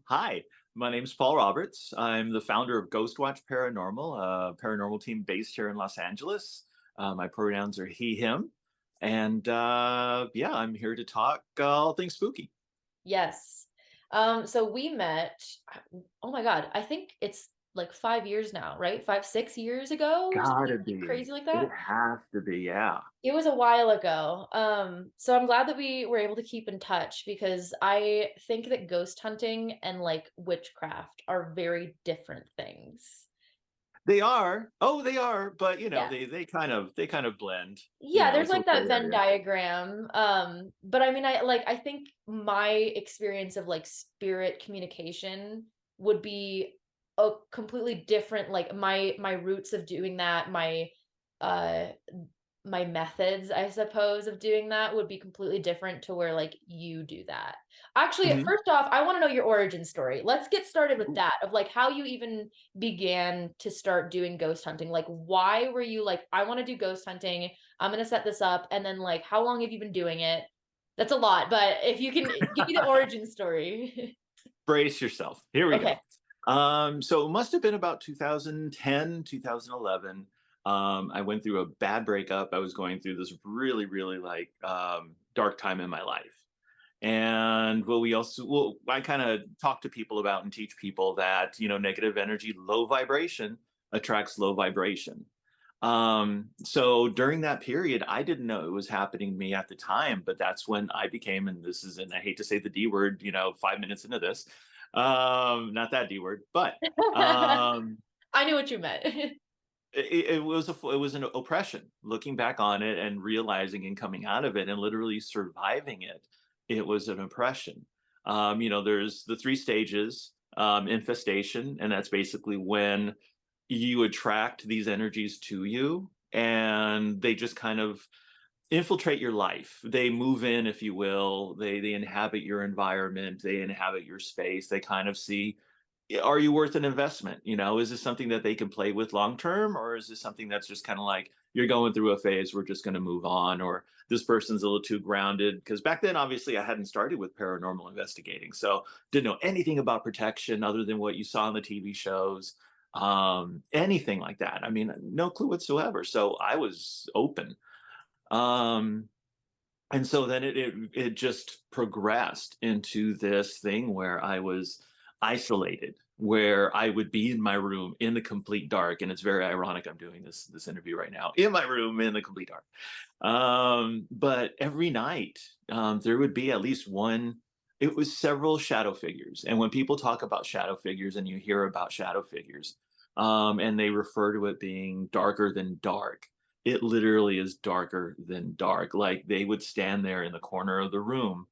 Hi, my name's Paul Roberts. I'm the founder of Ghostwatch Paranormal, a paranormal team based here in Los Angeles. My pronouns are he, him. And yeah, I'm here to talk all things spooky. Yes. So we met, oh my God, I think it's like 5 years now, right? 5, 6 years ago or Gotta something be. crazy like It that. has to be, yeah. It was a while ago. So I'm glad that we were able to keep in touch because I think that ghost hunting and like witchcraft are very different things. They are. Oh, they are, but Yeah. they kind of blend. Yeah, there's It's a like gray that Venn area. diagram. But I mean, I think my experience of like spirit communication would be a completely different, like my roots of doing that, uh my methods, I suppose, of doing that would be completely different to where like you do that. Actually, Mhm. first off, I want to know your origin story. Let's get started with that, of like how you even began to start doing ghost hunting. Like, why were you like, I want to do ghost hunting? I'm gonna set this up, and then like, how long have you been doing it? That's a lot, but if you can give me the origin story. Brace yourself. Here we Okay. go. So it must have been about 2010, 2011. I went through a bad breakup. I was going through this really, really like dark time in my life. And I kind of talk to people about and teach people that, negative energy, low vibration attracts low vibration. So during that period, I didn't know it was happening to me at the time, but that's when I became, and I hate to say the D word, 5 minutes into this, not that D word, but um, I knew what you meant. it was an oppression. Looking back on it and realizing and coming out of it and literally surviving it, it was an oppression. There's the three stages, infestation, and that's basically when you attract these energies to you and they just kind of infiltrate your life. They move in, if you will. They inhabit your environment, they inhabit your space. They kind of see, are you worth an investment? Is this something that they can play with long term, or is this something that's just kind of like, you're going through a phase, we're just going to move on, or this person's a little too grounded? Because back then, obviously, I hadn't started with paranormal investigating, so didn't know anything about protection other than what you saw on the TV shows, anything like that. I mean, no clue whatsoever. So I was open. um and so then it just progressed into this thing where I was isolated, where I would be in my room in the complete dark. And it's very ironic I'm doing this interview right now in my room in the complete dark. But every night, there would be at least one. It was several shadow figures. And when people talk about shadow figures and you hear about shadow figures, and they refer to it being darker than dark, it literally is darker than dark. Like they would stand there in the corner of the room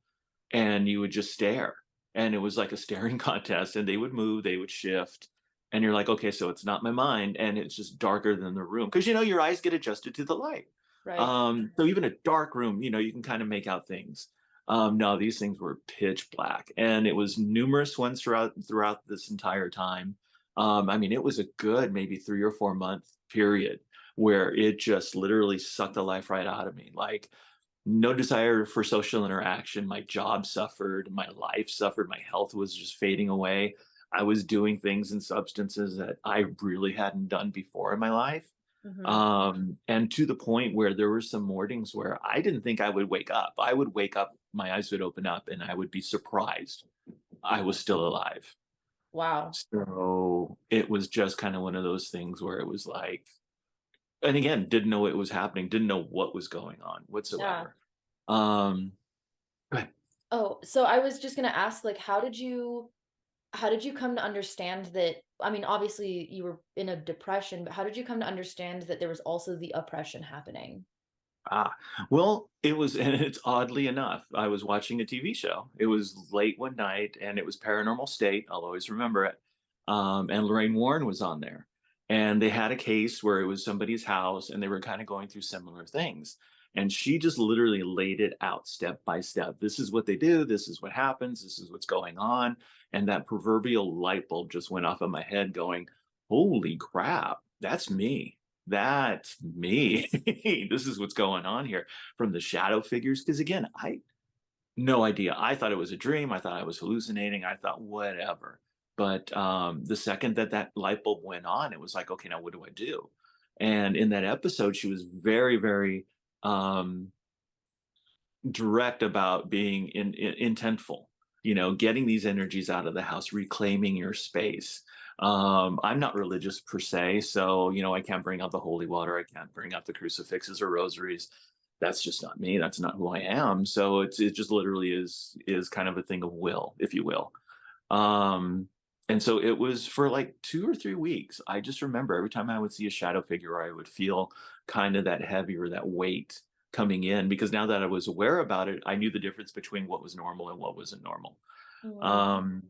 and you would just stare. And it was like a staring contest, and they would move, they would shift. And you're like, okay, so it's not my mind. And it's just darker than the room. Because, your eyes get adjusted to the light. Right. So even a dark room, you can kind of make out things. No, these things were pitch black. And it was numerous ones throughout this entire time. I mean, it was a good maybe 3 or 4 month period where it just literally sucked the life right out of me. Like, no desire for social interaction. My job suffered, my life suffered, my health was just fading away. I was doing things and substances that I really hadn't done before in my life. Mhm. And to the point where there were some mornings where I didn't think I would wake up. I would wake up, my eyes would open up, and I would be surprised I was still alive. Wow. So it was just kind of one of those things where it was like, and again, didn't know it was happening, didn't know what was going on Yeah. whatsoever. Um, but Oh, so I was just gonna ask, like, how did you come to understand that? I mean, obviously you were in a depression, but how did you come to understand that there was also the oppression happening? ah, well, it was, and it's oddly enough, I was watching a TV show. It was late one night, and it was Paranormal State. I'll always remember it. And Lorraine Warren was on there, and they had a case where it was somebody's house, and they were kind of going through similar things. And she just literally laid it out step by step. This is what they do. This is what happens. This is what's going on. And that proverbial light bulb just went off in my head, going, "Holy crap, that's me." That's me. This is what's going on here from the shadow figures. Because again, No idea. I thought it was a dream. I thought I was hallucinating. I thought whatever. But the second that that light bulb went on, it was like, okay, now what do I do? And in that episode, she was very, very um, direct about being intentful. You know, getting these energies out of the house, reclaiming your space. I'm not religious per se, so you know, I can't bring out the holy water. I can't bring out the crucifixes or rosaries. That's just not me. That's not who I am. So it just literally is kind of a thing of will, if you will. Um, and so it was for like 2 or 3 weeks. I just remember every time I would see a shadow figure, I would feel kind of that heavy or that weight coming in, because now that I was aware about it, I knew the difference between what was normal and what wasn't normal. Mm, Um,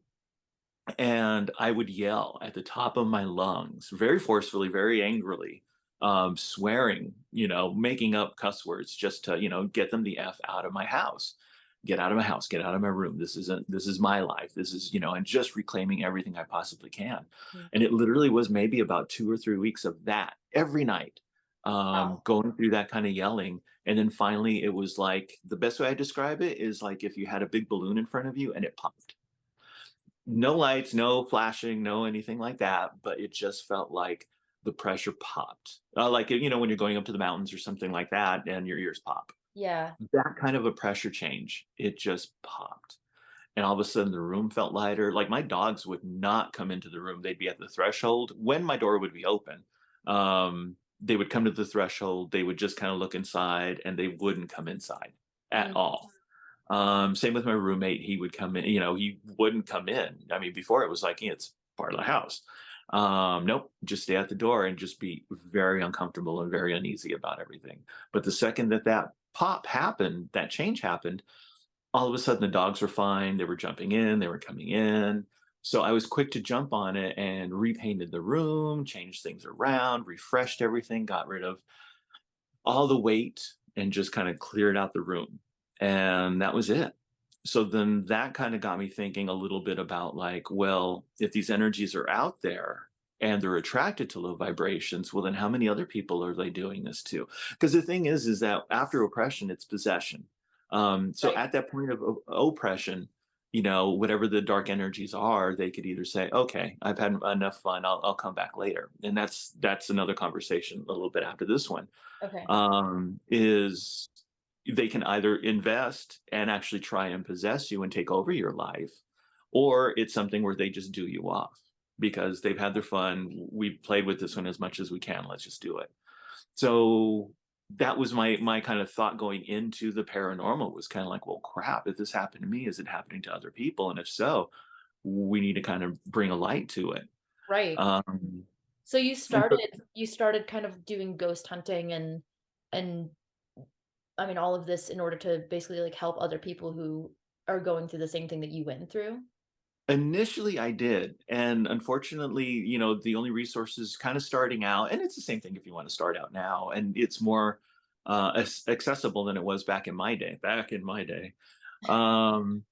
and I would yell at the top of my lungs, very forcefully, very angrily, swearing, you know, making up cuss words just to, you know, get them the F out of my house. Get out of my house, get out of my room. This is my life. This is, you know, and just reclaiming everything I possibly can. mm. And it literally was maybe about 2 or 3 weeks of that every night, Wow. going through that kind of yelling. And then finally, it was like the best way I describe it is like if you had a big balloon in front of you and it popped. No lights, no flashing, no anything like that, but it just felt like the pressure popped. Like, you know, when you're going up to the mountains or something like that and your ears pop. Yeah. That kind of a pressure change, it just popped. And all of a sudden the room felt lighter. Like my dogs would not come into the room. They'd be at the threshold when my door would be open. They would come to the threshold, they would just kind of look inside and they wouldn't come inside at Mm, all. Same with my roommate. He would come in, you know, he wouldn't come in. I mean, before it was like, "Yeah, it's part of the house." Nope, just stay at the door and just be very uncomfortable and very uneasy about everything. But the second that that pop happened, that change happened, all of a sudden the dogs were fine. They were jumping in, they were coming in. So I was quick to jump on it and repainted the room, changed things around, refreshed everything, got rid of all the weight and just kind of cleared out the room. And that was it. So then that kind of got me thinking a little bit about like, well, if these energies are out there and they're attracted to low vibrations, well, then how many other people are they doing this to? Because the thing is that after oppression, it's possession. So right. at that point of oppression, you know, whatever the dark energies are, they could either say, "Okay, I've had enough fun. I'll come back later," and that's another conversation a little bit after this one. Okay. Is they can either invest and actually try and possess you and take over your life, or it's something where they just do you off because they've had their fun. We played with this one as much as we can. Let's just do it. So that was my kind of thought going into the paranormal was kind of like, well, crap, if this happened to me, is it happening to other people? And if so, we need to kind of bring a light to it. Right. Um, So and so you started kind of doing ghost hunting and I mean all of this in order to basically like help other people who are going through the same thing that you went through? initially, I did, and unfortunately, you know, the only resources kind of starting out, and it's the same thing if you want to start out now, and it's more accessible than it was back in my day. Back in my day, um,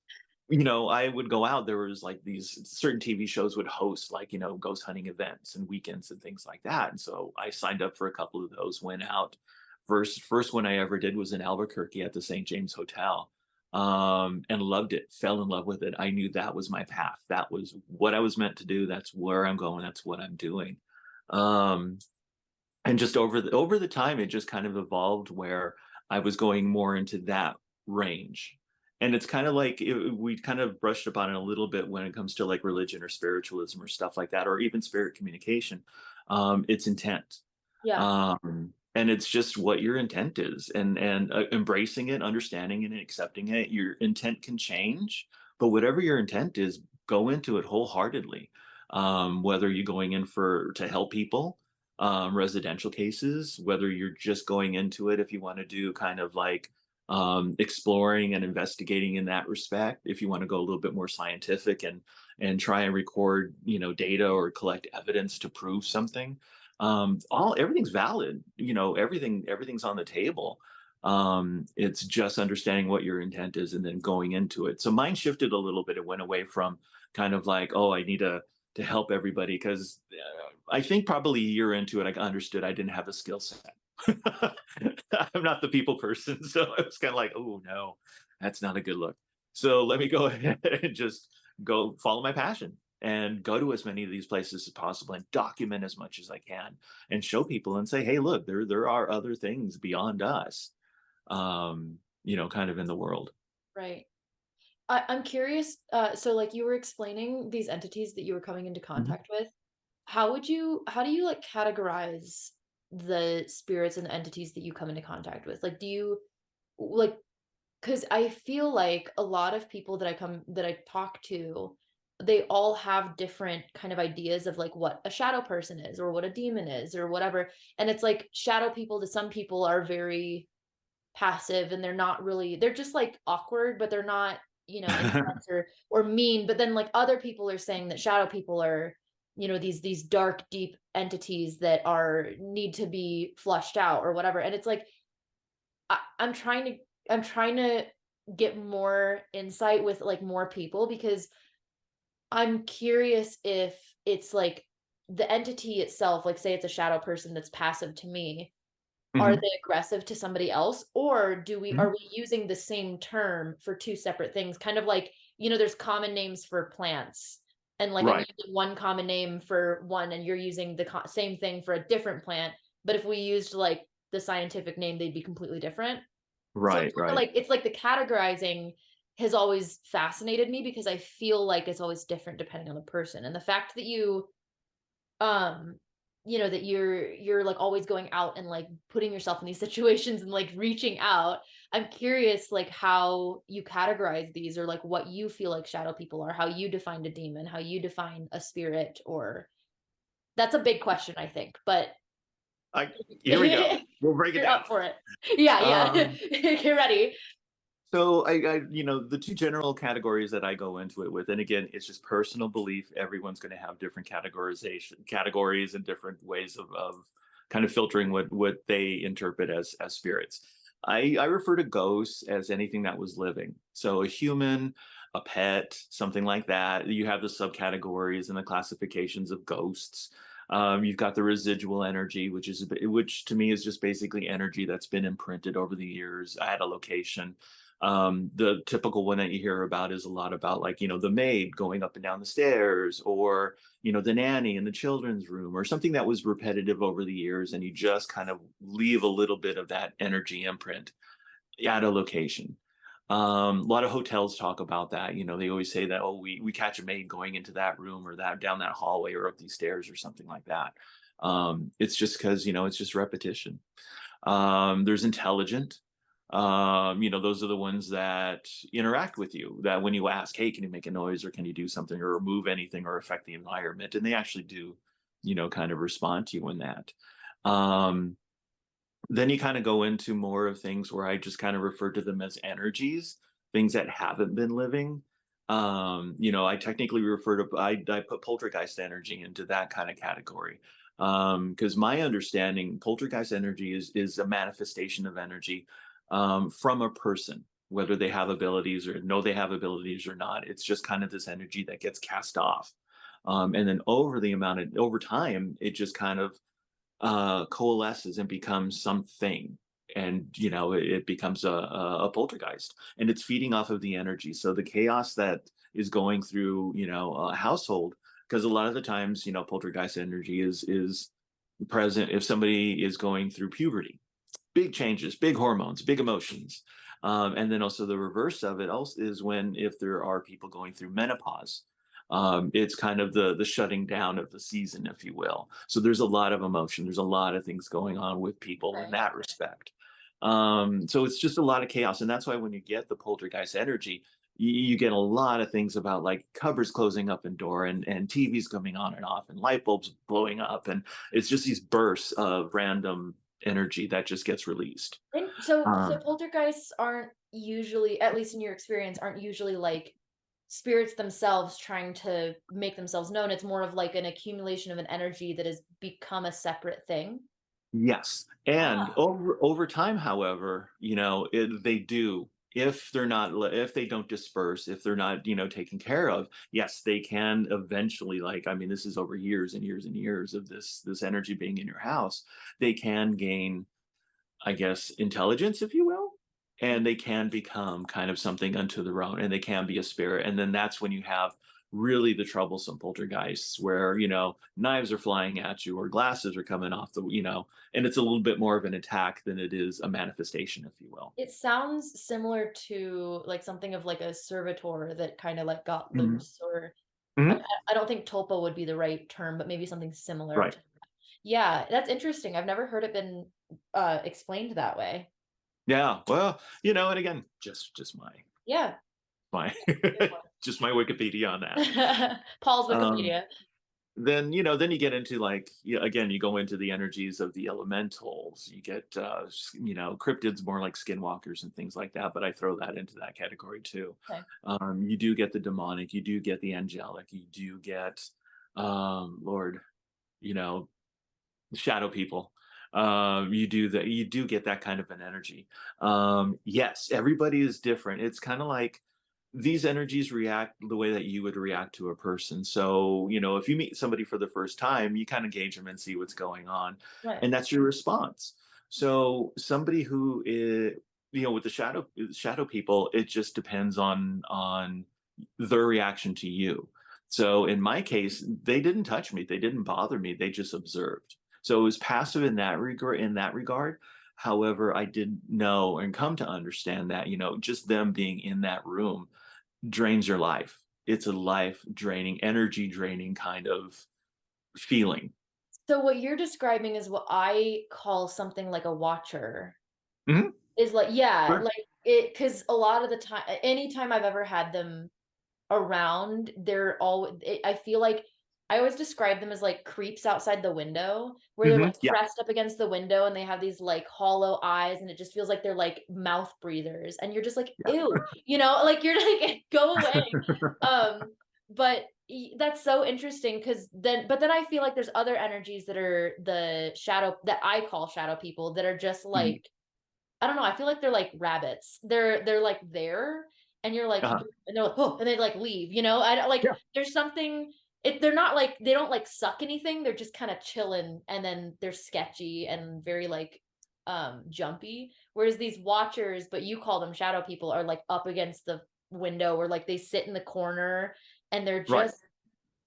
you know, I would go out. There was like these certain TV shows would host like, you know, ghost hunting events and weekends and things like that. And so I signed up for a couple of those, went out. First one I ever did was in Albuquerque at the St. James Hotel. And loved it, fell in love with it. I knew that was my path. That was what I was meant to do. That's where I'm going. That's what I'm doing. Um, and just over the time it just kind of evolved where I was going more into that range. And it's kind of like we kind of brushed upon it a little bit when it comes to like religion or spiritualism or stuff like that, or even spirit communication. It's intent. Yeah. And it's just what your intent is, and embracing it, understanding it, and accepting it. Your intent can change, but whatever your intent is, go into it wholeheartedly. Whether you're going in for to help people, residential cases, whether you're just going into it if you want to do kind of like exploring and investigating in that respect, if you want to go a little bit more scientific and try and record, you know, data or collect evidence to prove something, all everything's valid, you know, everything's on the table. It's just understanding what your intent is and then going into it. So mine shifted a little bit. It went away from kind of like, oh, I need to help everybody, because I think probably a year into it, I understood I didn't have a skill set. I'm not the people person, so I was kind of like, oh no. That's not a good look. So let me go ahead and just go follow my passion and go to as many of these places as possible and document as much as I can and show people and say, hey, look, there are other things beyond us, kind of in the world. Right. I'm curious, so like you were explaining these entities that you were coming into Mhm. contact with. How do you like categorize the spirits and the entities that you come into contact with? Like, do you like, because I feel like a lot of people that I talk to, they all have different kind of ideas of like what a shadow person is or what a demon is or whatever. And it's like shadow people to some people are very passive and they're not really, they're just like awkward, but they're not, intense or mean. But then like other people are saying that shadow people are, these dark, deep entities that are need to be flushed out or whatever. And it's like I'm trying to get more insight with like more people because I'm curious if it's like the entity itself, like say it's a shadow person that's passive to me, are Mhm. they aggressive to somebody else, or Mhm. are we using the same term for 2 separate things? Kind of like, there's common names for plants, and, like, I'm Right, using one common name for one, and you're using the same thing for a different plant, but if we used, like, the scientific name, they'd be completely different. So right, right. it's like the categorizing has always fascinated me because I feel like it's always different depending on the person, and the fact that um, that you're, like, always going out and, like, putting yourself in these situations and, like, reaching out. I'm curious, like, how you categorize these or, like, what you feel like shadow people are, how you define a demon, how you define a spirit, or that's a big question, I think, but I Here we go. We'll break it you're down. up for it. Yeah, yeah. Um, Get ready. so the two general categories that I go into it with, and again, it's just personal belief. Everyone's going to have different categories and different ways of kind of filtering what they interpret as spirits. I refer to ghosts as anything that was living. So a human, a pet, something like that. You have the subcategories and the classifications of ghosts. You've got the residual energy, which to me is just basically energy that's been imprinted over the years at a location. The typical one that you hear about is a lot about, like, the maid going up and down the stairs, or the nanny in the children's room, or something that was repetitive over the years, and you just kind of leave a little bit of that energy imprint at a location. A lot of hotels talk about that. They always say that, oh, we catch a maid going into that room or that down that hallway or up these stairs or something like that. It's just because it's just repetition. There's intelligent. Those are the ones that interact with you. That when you ask, hey, can you make a noise, or can you do something, or move anything, or affect the environment, and they actually do, kind of respond to you in that. Um, then you kind of go into more of things where I just kind of refer to them as energies, things that haven't been living. I technically I put poltergeist energy into that kind of category. Because my understanding, poltergeist energy is a manifestation of energy from a person, whether they have abilities or know they have abilities or not. It's just kind of this energy that gets cast off. And then over time, it just kind of coalesces and becomes something, and it becomes a poltergeist, and it's feeding off of the energy. So the chaos that is going through a household, because a lot of the times poltergeist energy is present if somebody is going through puberty, big changes, big hormones, big emotions. And then also the reverse of it also is when if there are people going through menopause. It's kind of the shutting down of the season, if you will. So there's a lot of emotion. There's a lot of things going on with people in Okay. that respect. So it's just a lot of chaos, and that's why when you get the poltergeist energy, you get a lot of things about, like, cupboards closing up and door, and TVs coming on and off, and light bulbs blowing up, and it's just these bursts of random energy that just gets released. And so Um, poltergeists aren't usually, at least in your experience, aren't usually like spirits themselves trying to make themselves known. It's more of like an accumulation of an energy that has become a separate thing. yes, and Ah, over time, however, they do. If they don't disperse, if they're not taken care of, yes, they can eventually. Like, I mean, this is over years and years and years of this energy being in your house. They can gain, I guess, intelligence, if you will, and they can become kind of something unto their own, and they can be a spirit. And then that's when you have really the troublesome poltergeists where, knives are flying at you or glasses are coming off and it's a little bit more of an attack than it is a manifestation, if you will. It sounds similar to, like, something of, like, a servitor that kinda, like, got Mhm. loose, or Mhm. I don't think tulpa would be the right term, but maybe something similar Right. to. Yeah, that's interesting. I've never heard it been, explained that way. Yeah. Well, and again, just Yeah, my good just my Wikipedia on that. one. Paul's Um, Wikipedia. then you get into like, again, you go into the energies of the elementals. You get cryptids, more like skinwalkers and things like that, but I throw that into that category too. Okay. You do get the demonic, you do get the angelic, you do get Lord, you know shadow people. You do get that kind of an energy. Yes, everybody is different. It's kind of like these energies react the way that you would react to a person. So, if you meet somebody for the first time, you kind of gauge them and see what's going on, Right. and that's your response. So, somebody who is, with the shadow people, it just depends on their reaction to you. So, in my case, they didn't touch me, they didn't bother me, they just observed. So it was passive in that regard. However, I did know and come to understand that, just them being in that room drains your life. It's a life draining, energy draining kind of feeling. So what you're describing is what I call something like a watcher. Mhm. Is like, yeah, Sure. like, it, because a lot of the time, anytime I've ever had them around, they're all I feel like I always describe them as, like, creeps outside the window, where they're, like, Yeah. pressed up against the window and they have these, like, hollow eyes, and it just feels like they're, like, mouth breathers, and you're just like, Yeah. "Ew," like, you're like, "Go away." But that's so interesting, because then I feel like there's other energies that are the shadow, that I call shadow people, that are just Mhm. like, I don't know, I feel like they're like rabbits. They're like there, and you're like, Uh-huh. and they're like, "Oh," and they like leave, you know? I don't like, Yeah. there's something, they're not like, they don't like suck anything. They're just kind of chilling, and then they're sketchy and very like jumpy. Whereas these watchers, but you call them shadow people, are like up against the window, or like they sit in the corner, and they're Right. just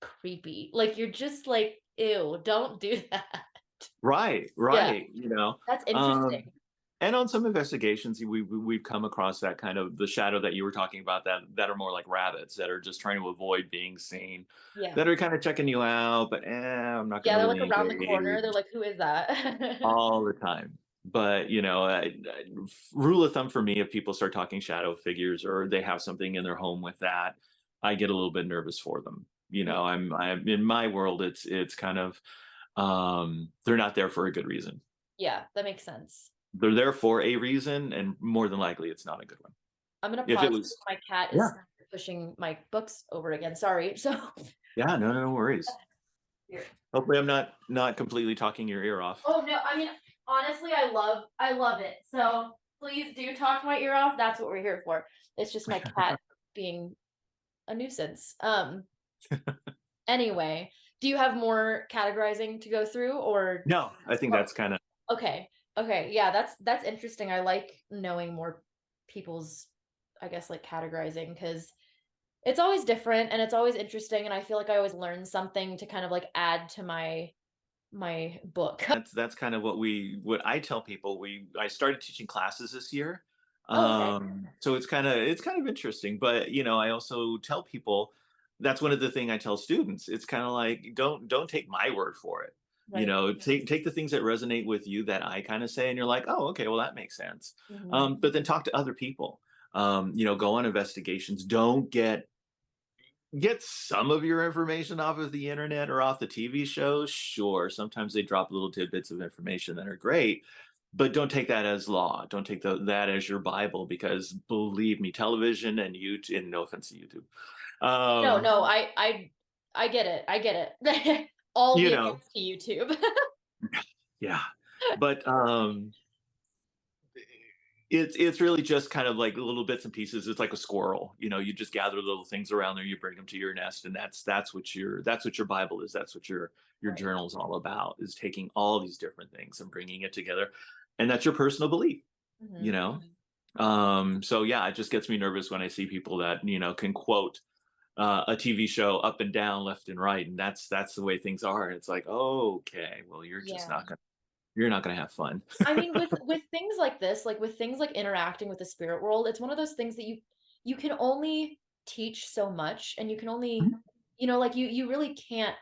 creepy. Like, you're just like, ew, don't do that. Right. Yeah, Right. that's Um, interesting. and on some investigations, we've come across that kind of the shadow that you were talking about, that are more like rabbits that are just trying to avoid being seen, Yeah. that are kind of checking you out, but I'm not going Yeah, to they're, like, really around the corner, they're engage like, "Who is that?" all the time. But rule of thumb for me, if people start talking shadow figures or they have something in their home with that, I get a little bit nervous for them. Yeah, I'm in my world. It's kind of they're not there for a good reason. yeah, that makes sense. They're there for a reason, and more than likely, it's not a good one. I'm gonna If it pause was, because my cat yeah, is pushing my books over again, sorry. So yeah, no, no worries. here. Hopefully, I'm not completely talking your ear off. Oh, no, I mean, honestly, I love it. So please do talk my ear off, that's what we're here for. It's just my cat being a nuisance. Anyway, do you have more categorizing to go through, or No, I think oh, that's kind of okay. Okay, yeah, that's interesting. I like knowing more people's, I guess, like, categorizing, because it's always different and it's always interesting, and I feel like I always learn something to kind of, like, add to my book. that's kind of what I tell people. I started teaching classes this year, Oh, okay. so it's kind of interesting. But I also tell people that's one of the thing I tell students. It's kind of like don't take my word for it. Right. Take the things that resonate with you that I kind of say, and you're like, oh, okay, well that makes sense. Mhm. But then talk to other people. Go on investigations. Don't get some of your information off of the internet or off the TV shows. Sure, sometimes they drop little tidbits of information that are great, but don't take that as law. Don't take that as your Bible, because believe me, television and YouTube, and no offense to YouTube, No, no, I get it. I get it. All you the know, offense to YouTube. yeah, but it's really just kind of like little bits and pieces. It's like a squirrel. You just gather little things around there, you bring them to your nest, and that's what your Bible is. That's what your Right. journal is all about, is taking all these different things and bringing it together. And that's your personal belief, you Mhm. know? So yeah, it just gets me nervous when I see people that, can quote a TV show up and down, left and right, and that's the way things are. It's like, oh, okay, well, Yeah. you're not gonna have fun. I mean, with things like this, like with things like interacting with the spirit world, it's one of those things that you can only teach so much, and you can only, like you really can't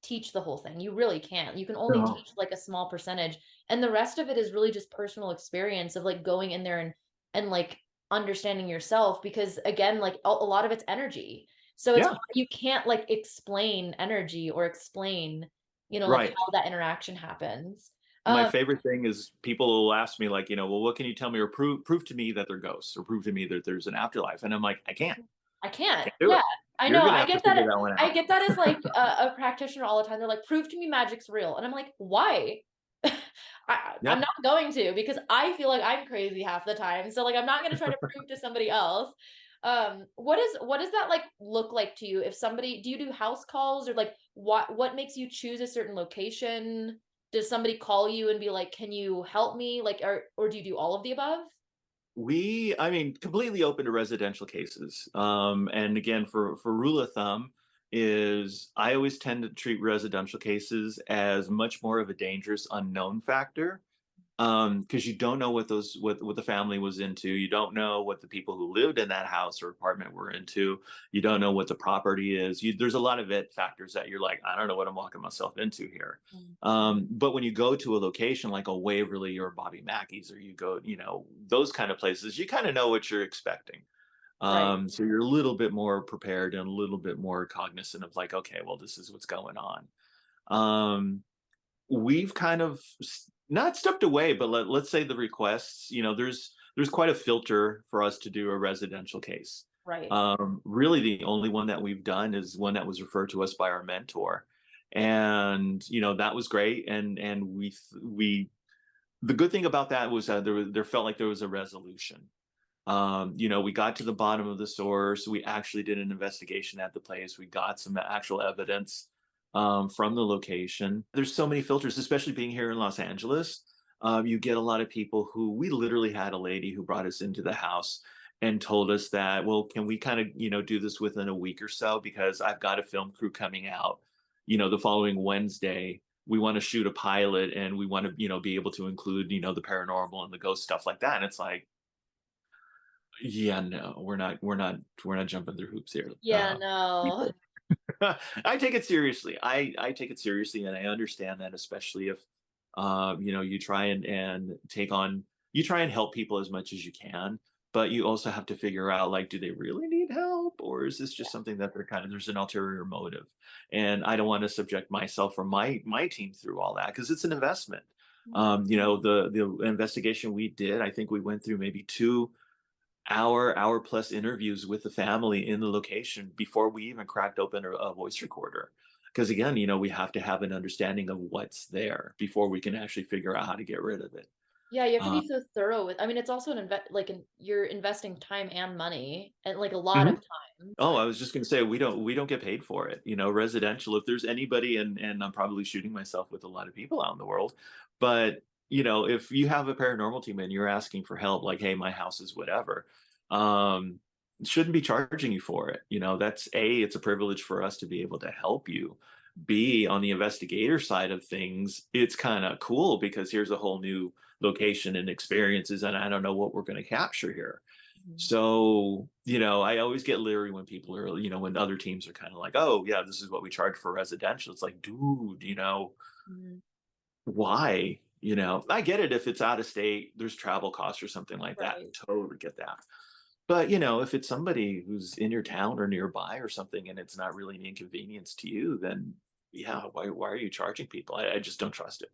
teach the whole thing. You really can't. You can only No. teach like a small percentage, and the rest of it is really just personal experience of like going in there and like understanding yourself, because again, like a lot of it's energy. So it's Yeah, hard, you can't like explain energy or explain, like right. how that interaction happens. My Um favorite thing is people will ask me like, well, what can you tell me or prove to me that they're ghosts or prove to me that there's an afterlife? And I'm like, I can't. I can't. Can't do Yeah. it. I You're know. gonna have to figure that one I out. get that as like a practitioner all the time. They're like, "Prove to me magic's real." And I'm like, "Why?" I'm Yeah. not going to, because I feel like I'm crazy half the time. So like I'm not gonna try to prove to somebody else. What does that like look like to you? If somebody, do you do house calls, or like what makes you choose a certain location? Does somebody call you and be like, "Can you help me?" Like, or do you do all of the above? I mean, completely open to residential cases. And again, for rule of thumb, is I always tend to treat residential cases as much more of a dangerous unknown factor, because you don't know what the family was into. You don't know what the people who lived in that house or apartment were into. You don't know what the property is. There's a lot of it factors that you're like, I don't know what I'm walking myself into here. Mm. But when you go to a location like a Waverly or Bobby Mackey's, or you go, those kind of places, you kind of know what you're expecting. Right. So you're a little bit more prepared and a little bit more cognizant of like, okay, well, this is what's going on. Um, we've kind of not stepped away, but let's say the requests, there's quite a filter for us to do a residential case. Right. Really the only one that we've done is one that was referred to us by our mentor, and that was great. And we the good thing about that was that there felt like there was a resolution. We got to the bottom of the source. We actually did an investigation at the place. We got some actual evidence from the location. There's so many filters, especially being here in Los Angeles. You get a lot of people who we literally had a lady who brought us into the house and told us that, well, can we kind of, do this within a week or so? Because I've got a film crew coming out, the following Wednesday. We want to shoot a pilot and we want to, be able to include, the paranormal and the ghost stuff like that. And it's like, yeah, no, we're not jumping through hoops here. Yeah, no. People. I take it seriously. I take it seriously, and I understand that, especially if you try and you try and help people as much as you can, but you also have to figure out, like, do they really need help, or is this just something that there's an ulterior motive? And I don't want to subject myself or my team through all that because it's an investment. Mhm. The investigation we did, I think we went through maybe 2 hour plus interviews with the family in the location before we even cracked open a voice recorder. Because again, we have to have an understanding of what's there before we can actually figure out how to get rid of it. Yeah, you have to Uh, be so thorough with, I mean, it's also you're investing time and money, and like a lot of mhm. time. Oh, I was just going to say we don't get paid for it. Residential. If there's anybody, and I'm probably shooting myself with a lot of people out in the world, but if you have a paranormal team and you're asking for help, like, hey, my house is whatever, um, shouldn't be charging you for it. That's it's a privilege for us to be able to help you. B, on the investigator side of things, it's kind of cool because here's a whole new location and experiences, and I don't know what we're going to capture here. Mhm. So, I always get leery when people are, when other teams are kind of like, oh, yeah, this is what we charge for residential. It's like, dude, Mhm. why? I get it if it's out of state, there's travel costs or something like that. Right. Totally get that. But, if it's somebody who's in your town or nearby or something and it's not really an inconvenience to you, then yeah, why are you charging people? I just don't trust it.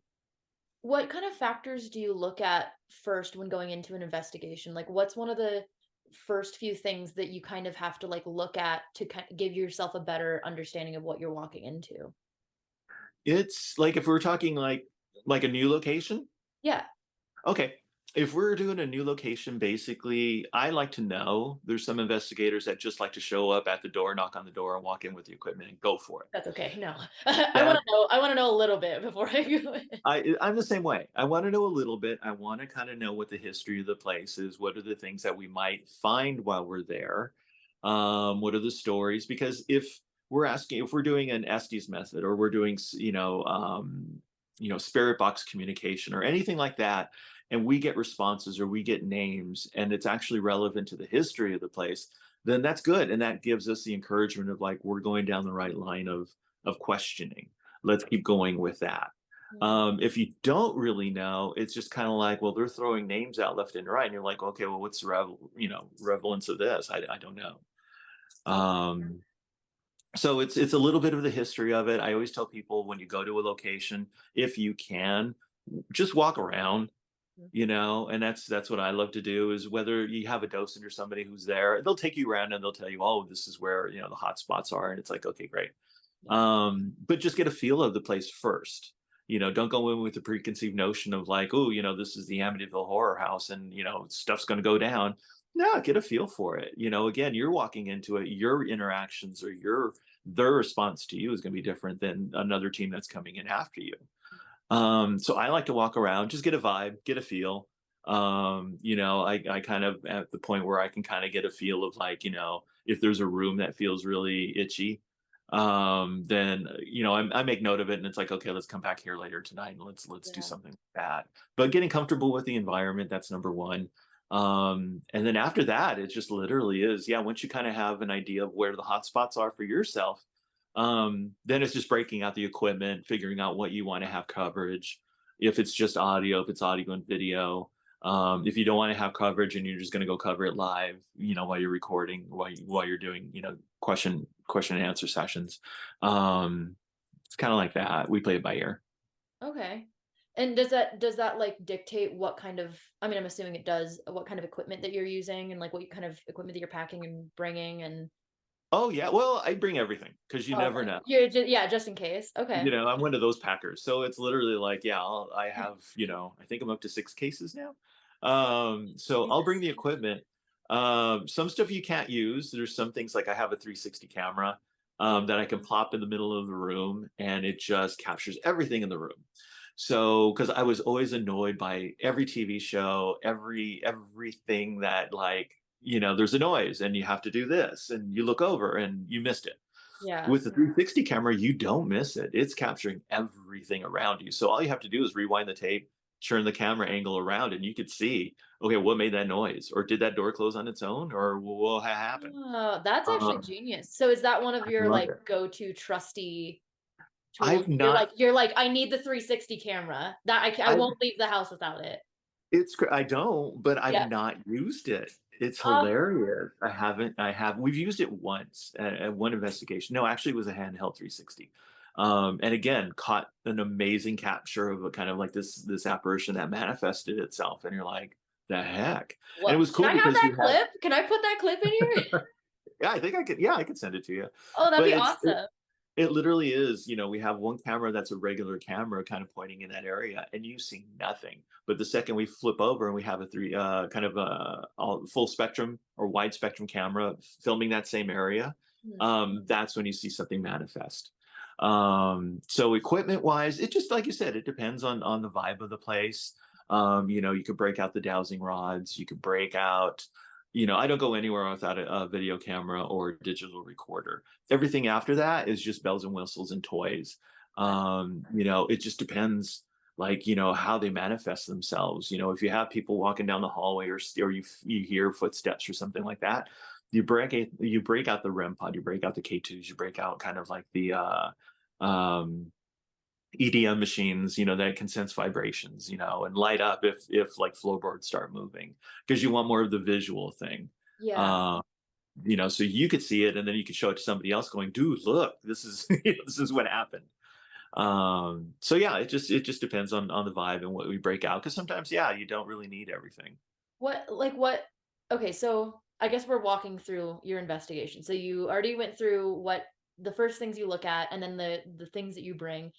What kind of factors do you look at first when going into an investigation? Like, what's one of the first few things that you kind of have to like look at to give yourself a better understanding of what you're walking into? It's like if we're talking like a new location. Yeah. Okay. If we're doing a new location, basically, I like to know. There's some investigators that just like to show up at the door, knock on the door, and walk in with the equipment and go for it. That's okay. No. That I wanna know a little bit before I go in. I'm the same way. I want to know a little bit. I want to kind of know what the history of the place is. What are the things that we might find while we're there? What are the stories? Because if we're doing an Estes method, or we're doing, spirit box communication or anything like that, and we get responses or we get names, and it's actually relevant to the history of the place, then that's good, and that gives us the encouragement of like we're going down the right line of questioning. Let's keep going with that. Mm, If you don't really know, it's just kind of like, well, they're throwing names out left and right, and you're like, okay, well, what's the relevance of this? I don't know. yeah. Um, so it's a little bit of the history of it. I always tell people when you go to a location, if you can, just walk around, Mm, and that's what I love to do. Is whether you have a docent or somebody who's there, they'll take you around and they'll tell you, oh, this is where the hot spots are, and it's like, okay, great. yeah. But just get a feel of the place first. Don't go in with a preconceived notion of like, oh, this is the Amityville Horror House, and stuff's going to go down. No, get a feel for it. Again, you're walking into it. Your interactions or their response to you is going to be different than another team that's coming in after you. So I like to walk around, just get a vibe, get a feel. I kind of at the point where I can kind of get a feel of like, if there's a room that feels really itchy, then I make note of it, and it's like, okay, let's come back here later tonight and let's do Yeah. something like that. But getting comfortable with the environment, that's number one. And then after that, it just literally is, yeah, once you kind of have an idea of where the hot spots are for yourself, then it's just breaking out the equipment, figuring out what you want to have coverage. If it's just audio, if it's audio and video. If you don't want to have coverage and you're just going to go cover it live, while you're recording, while you're doing, question and answer sessions. It's kind of like that. We play it by ear. Okay. And does that like dictate what kind of, I mean, I'm assuming it does, what kind of equipment that you're using and like what kind of equipment that you're packing and bringing and Oh yeah, well, I bring everything because you oh, never okay. know. You're just, yeah, just in case. Okay. I'm one of those packers. So it's literally like, yeah, I have, I think I'm up to 6 cases now. So I'll bring Jesus. the equipment. Some stuff you can't use. There's some things like I have a 360 camera Mm, that I can plop in the middle of the room, and it just captures everything in the room. So, because I was always annoyed by every TV show, everything that like, there's a noise and you have to do this, and you look over and you missed it. yeah. With the 360 camera, you don't miss it. It's capturing everything around you. So all you have to do is rewind the tape, turn the camera angle around, and you could see, okay, what made that noise? Or did that door close on its own? Or what happened? Oh, that's actually Um, genius. So is that one of I your love like it. go-to trusty tools? I've not, You're like, I need the 360 camera. That I I've, won't leave the house without it. I don't, but I've Yeah. not used it. It's Uh, hilarious. We've used it once at one investigation. No, actually, it was a handheld 360. And again, caught an amazing capture of a kind of like this apparition that manifested itself. And you're like, the heck? And it what was can cool I have because that we had, clip? Can I put that clip in here? yeah, I think I could, yeah, I could send it to you. Oh, that'd But be awesome. it literally is, we have one camera that's a regular camera kind of pointing in that area, and you see nothing. But the second we flip over and we have a kind of a full spectrum or wide spectrum camera filming that same area, Hmm. that's when you see something manifest. So equipment wise, it just like you said, it depends on the vibe of the place. You could break out the dowsing rods, you could break out, I don't go anywhere without a video camera or digital recorder. Everything after that is just bells and whistles and toys. It just depends, like, how they manifest themselves. If you have people walking down the hallway, or you hear footsteps or something like that, you break out the REM pod, you break out the K2s, you break out kind of like the um EDM machines, that can sense vibrations, and light up if like floorboards start moving, because you want more of the visual thing. Yeah. Uh, so you could see it, and then you could show it to somebody else, going, "Dude, look, this is this is what happened." So yeah, it just depends on the vibe and what we break out. Because sometimes, yeah, you don't really need everything. What okay, so I guess we're walking through your investigation. So you already went through what the first things you look at and then the things that you bring.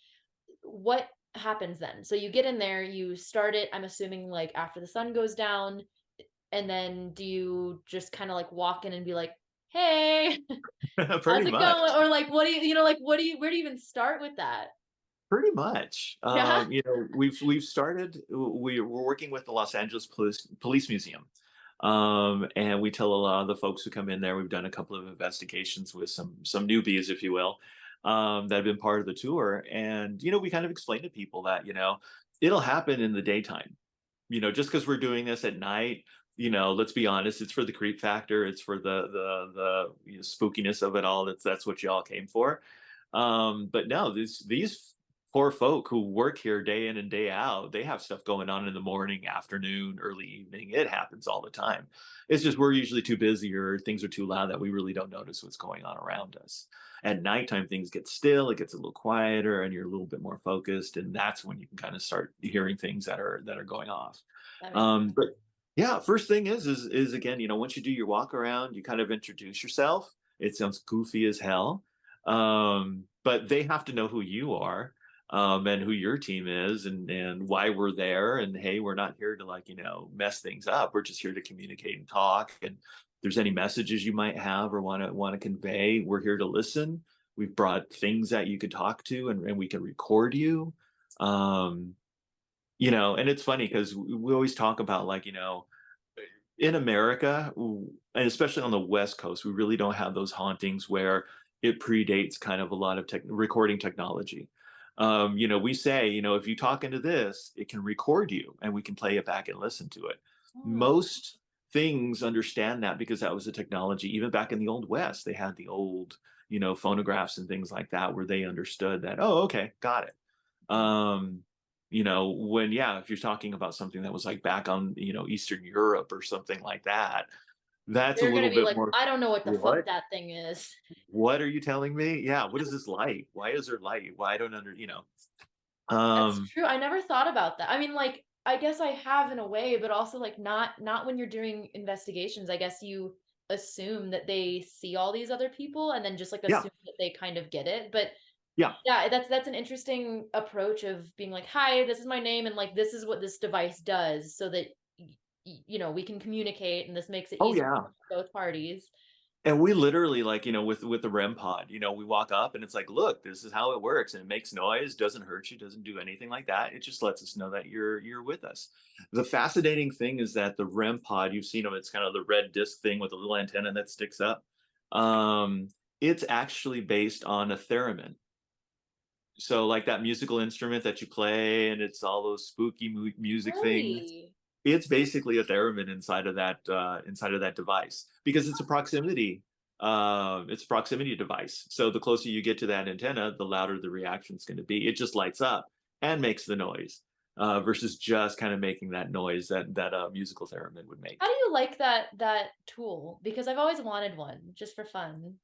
What happens then? So you get in there, you start it, I'm assuming, like, after the sun goes down, and then do you just kinda, like, walk in and be like, "Hey, Pretty how's it going?" much. Or, like, what do you know, like, what do you where do you even start with that? Pretty much. Yeah? We've started. We're working with the Los Angeles Police Museum, and we tell a lot of the folks who come in there. We've done a couple of investigations with some newbies, if you will, that have been part of the tour, and we kind of explain to people that it'll happen in the daytime. Just because we're doing this at night. Let's be honest. It's for the creep factor. It's for the spookiness of it all. That's what y'all came for. But no, these poor folk who work here day in and day out, they have stuff going on in the morning, afternoon, early evening. It happens all the time. It's just we're usually too busy or things are too loud that we really don't notice what's going on around us. At nighttime, things get still, it gets a little quieter, and you're a little bit more focused, and that's when you can kind of start hearing things that are going off. That makes But yeah, first thing is again, once you do your walk around, you kind of introduce yourself. It sounds goofy as hell, but they have to know who you are, and who your team is, and why we're there. And hey, we're not here to like mess things up. We're just here to communicate and talk. And if there's any messages you might have or want to convey, we're here to listen. We've brought things that you could talk to, and we can record you. Um, and it's funny because we always talk about like in America, and especially on the West Coast, we really don't have those hauntings where it predates kind of a lot of recording technology. We say, if you talk into this, it can record you and we can play it back and listen to it. oh, Most things understand that because that was the technology. Even back in the Old West, they had the old, phonographs and things like that where they understood that, oh, okay, got it. Um, when, yeah, if you're talking about something that was like back on, Eastern Europe or something like that, that's a they're gonna little be bit like, more, "I don't know what the fuck what? that thing is." What are you telling me? Yeah, what is this light? Why is there light? Why I don't That's um true, I never thought about that. I mean, like, I guess I have in a way, but also, like, not when you're doing investigations. I guess you assume that they see all these other people and then just, like, yeah, assume that they kind of get it, but yeah. yeah, that's an interesting approach of being like, "Hi, this is my name, and, like, this is what this device does," so that we can communicate, and this makes it Oh easier yeah. for both parties. And we literally like, with the REM pod, we walk up and it's like, look, this is how it works. And it makes noise, doesn't hurt you, doesn't do anything like that. It just lets us know that you're with us. The fascinating thing is that the REM pod, you've seen them, it's kind of the red disc thing with a little antenna that sticks up. Um, it's actually based on a theremin. So like that musical instrument that you play and it's all those spooky music things. Really? It's basically a theremin inside of that device because it's a proximity device. So the closer you get to that antenna, the louder the reaction is going to be. It just lights up and makes the noise, versus just kind of making that noise that musical theremin would How make. do you like that tool? Because I've always wanted one just for fun.